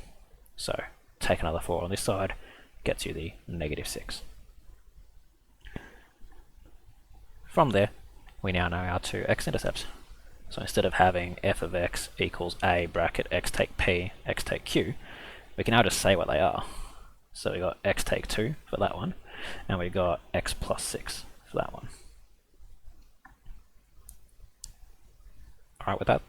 So take another 4 on this side, gets you the -6. From there, we now know our 2 x-intercepts. So instead of having f of x equals a bracket x take p, x take q, we can now just say what they are. So we got x take 2 for that one, and we got x plus 6 for that one. Alright with that?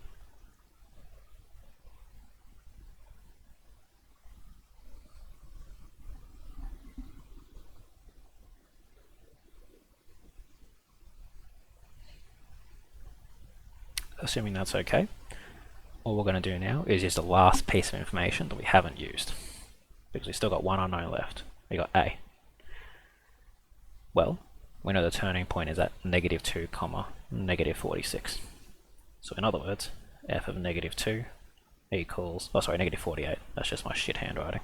Assuming that's okay, all we're going to do now is use the last piece of information that we haven't used, because we've still got one unknown left. We got a. Well, we know the turning point is at -2, -46. So in other words, f of -2 equals, oh sorry, -48. That's just my shit handwriting.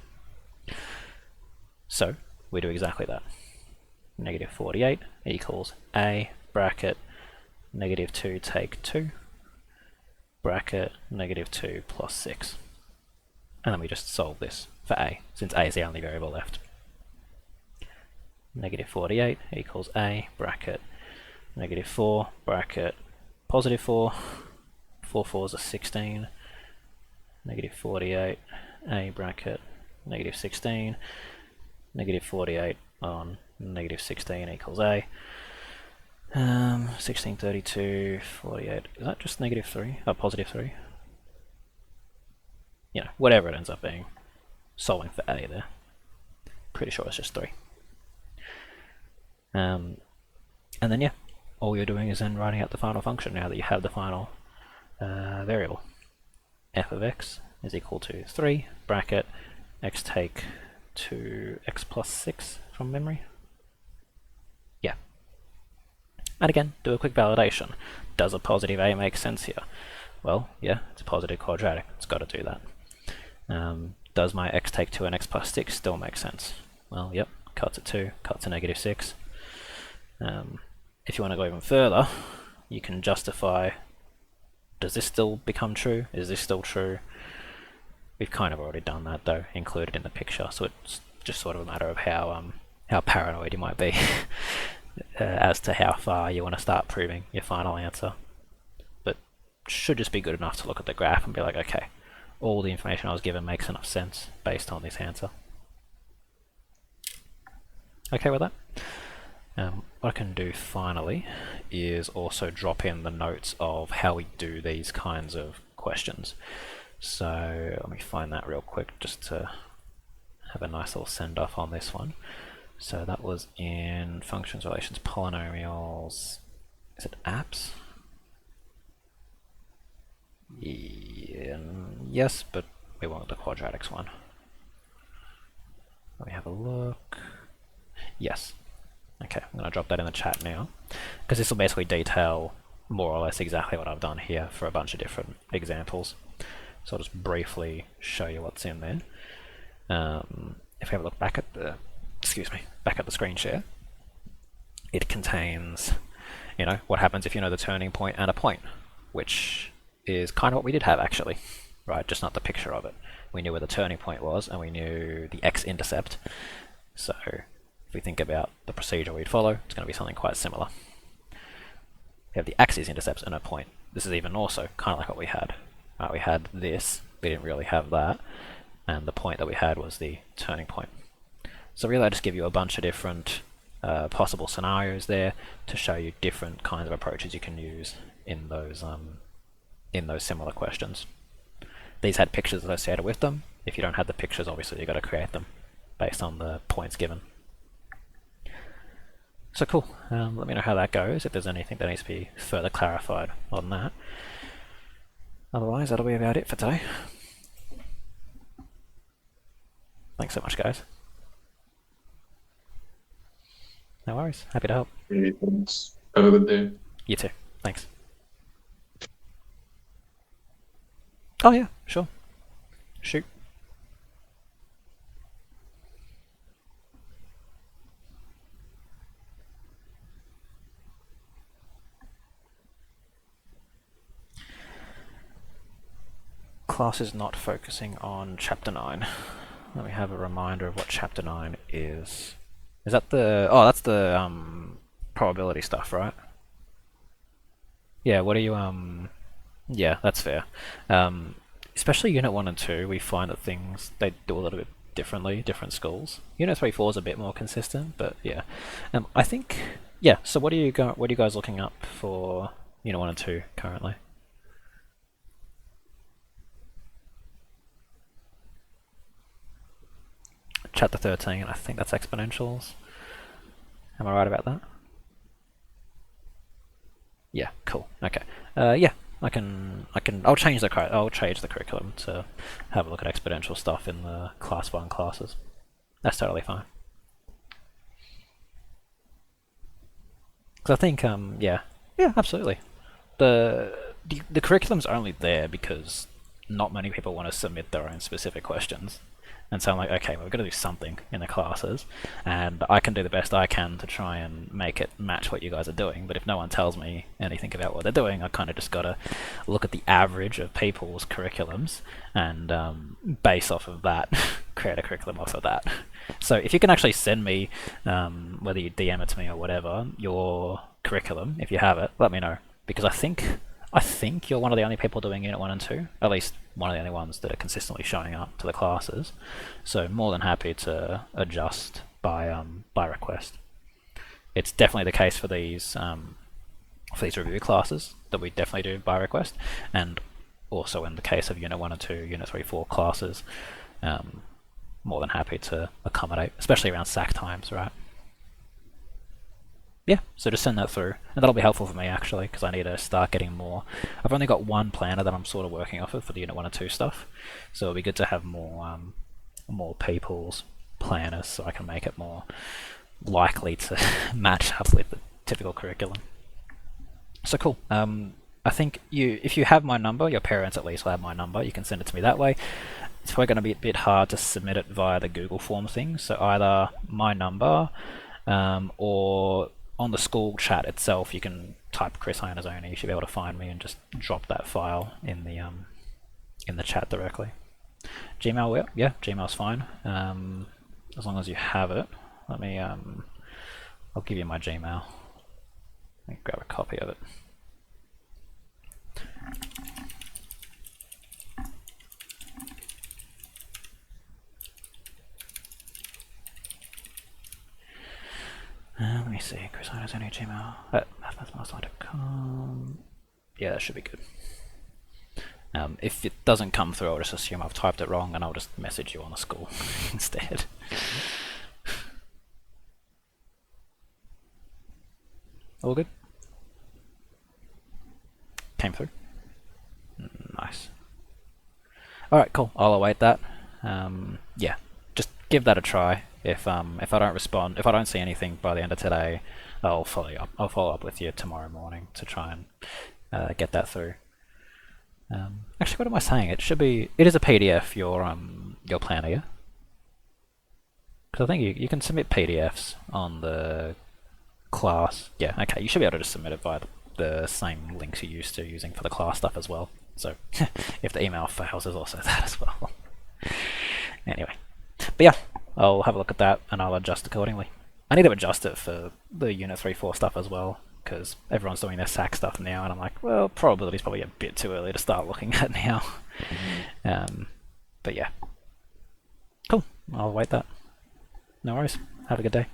So we do exactly that. -48 equals a bracket -2 take 2 bracket -2 plus 6. And then we just solve this for a, since a is the only variable left. -48 equals a bracket -4 bracket +4. 4 4s are 16. -48 a bracket -16. -48 on -16 equals a. 16, 32, 48, is that just -3? Oh, +3? You know, whatever it ends up being. Solving for a there. Pretty sure it's just 3. And then yeah, all you're doing is then writing out the final function now that you have the final variable. F of x is equal to 3 bracket x take 2x plus 6 from memory. Yeah. And again, do a quick validation. Does a positive a make sense here? Well, yeah, it's a positive quadratic. It's got to do that. Does my x take 2 and x plus 6 still make sense? Well, yep, cut to 2, cut to -6. If you want to go even further, you can justify, does this still become true? Is this still true? We've kind of already done that though, included in the picture, so it's just sort of a matter of how paranoid you might be as to how far you want to start proving your final answer. But should just be good enough to look at the graph and be like, okay, all the information I was given makes enough sense based on this answer. Okay with that? What I can do finally is also drop in the notes of how we do these kinds of questions. So let me find that real quick just to have a nice little send off on this one. So that was in functions, relations, polynomials. Is it apps? Yes, but we want the quadratics one. Let me have a look. Yes. Okay, I'm going to drop that in the chat now, because this will basically detail more or less exactly what I've done here for a bunch of different examples. So I'll just briefly show you what's in there. If we have a look back at the, back at the screen share, it contains, what happens if you know the turning point and a point, which is kind of what we did have actually, right? Just not the picture of it. We knew where the turning point was, and we knew the x-intercept. So if we think about the procedure we'd follow, it's going to be something quite similar. We have the axis intercepts and a point. This is even also kind of like what we had. We had this, we didn't really have that, and the point that we had was the turning point. So really I just give you a bunch of different possible scenarios there to show you different kinds of approaches you can use in those similar questions. These had pictures associated with them. If you don't have the pictures, obviously you've got to create them based on the points given. So cool, let me know how that goes, if there's anything that needs to be further clarified on that. Otherwise, that'll be about it for today. Thanks so much, guys. No worries, happy to help. Thanks. Have a good day. You too, thanks. Oh yeah, sure. Shoot. Class is not focusing on Chapter 9. Let me have a reminder of what Chapter 9 is. Is that the... Oh, that's the probability stuff, right? Yeah, what do you... Yeah, that's fair. Especially Unit 1 and 2, we find that things, they do a little bit differently, different schools. Unit 3-4 is a bit more consistent, but yeah. I think... Yeah, so what are you guys looking up for Unit 1 and 2 currently? Chapter 13, I think that's exponentials. Am I right about that? Yeah, cool. Okay. Yeah, I'll change the curriculum to have a look at exponential stuff in the class 1 classes. That's totally fine. Because I think, yeah, absolutely. The curriculum's only there because not many people want to submit their own specific questions. And so I'm like, okay, well, we've got to do something in the classes, and I can do the best I can to try and make it match what you guys are doing, but if no one tells me anything about what they're doing, I kind of just got to look at the average of people's curriculums and base off of that, create a curriculum off of that. So if you can actually send me, whether you DM it to me or whatever, your curriculum, if you have it, let me know, because I think you're one of the only people doing Unit 1 and 2, at least one of the only ones that are consistently showing up to the classes. So more than happy to adjust by request. It's definitely the case for these review classes that we definitely do by request, and also in the case of Unit 1 and 2, Unit 3-4 classes, more than happy to accommodate, especially around SAC times, right? Yeah, so just send that through, and that'll be helpful for me actually, because I need to start getting more. I've only got one planner that I'm sort of working off of for the Unit 1 and 2 stuff, so it'll be good to have more people's planners so I can make it more likely to match up with the typical curriculum. So cool. I think if you have my number, your parents at least will have my number, you can send it to me that way. It's probably going to be a bit hard to submit it via the Google form thing, so either my number or on the school chat itself, you can type Chris Iannazzoni. You should be able to find me and just drop that file in the chat directly. Gmail, yeah, Gmail's fine, as long as you have it. Let me, I'll give you my Gmail. Let me grab a copy of it. Let me see. Chris any Gmail at mathmaticmaster.com. Yeah, that should be good. If it doesn't come through, I'll just assume I've typed it wrong and I'll just message you on the school instead. All good? Came through. Nice. Alright, cool. I'll await that. Yeah, just give that a try. If I don't respond, if I don't see anything by the end of today, I'll follow you up. I'll follow up with you tomorrow morning to try and get that through. Actually, what am I saying? It should be. It is a PDF. Your planner, yeah. Because I think you can submit PDFs on the class. Yeah. Okay. You should be able to just submit it via the same links you used to using for the class stuff as well. So if the email fails, there's also that as well. Anyway, but yeah, I'll have a look at that and I'll adjust accordingly. I need to adjust it for the Unit 3-4 stuff as well, because everyone's doing their SAC stuff now, and I'm like, well, probability's probably a bit too early to start looking at now. But yeah, cool. I'll wait that. No worries. Have a good day.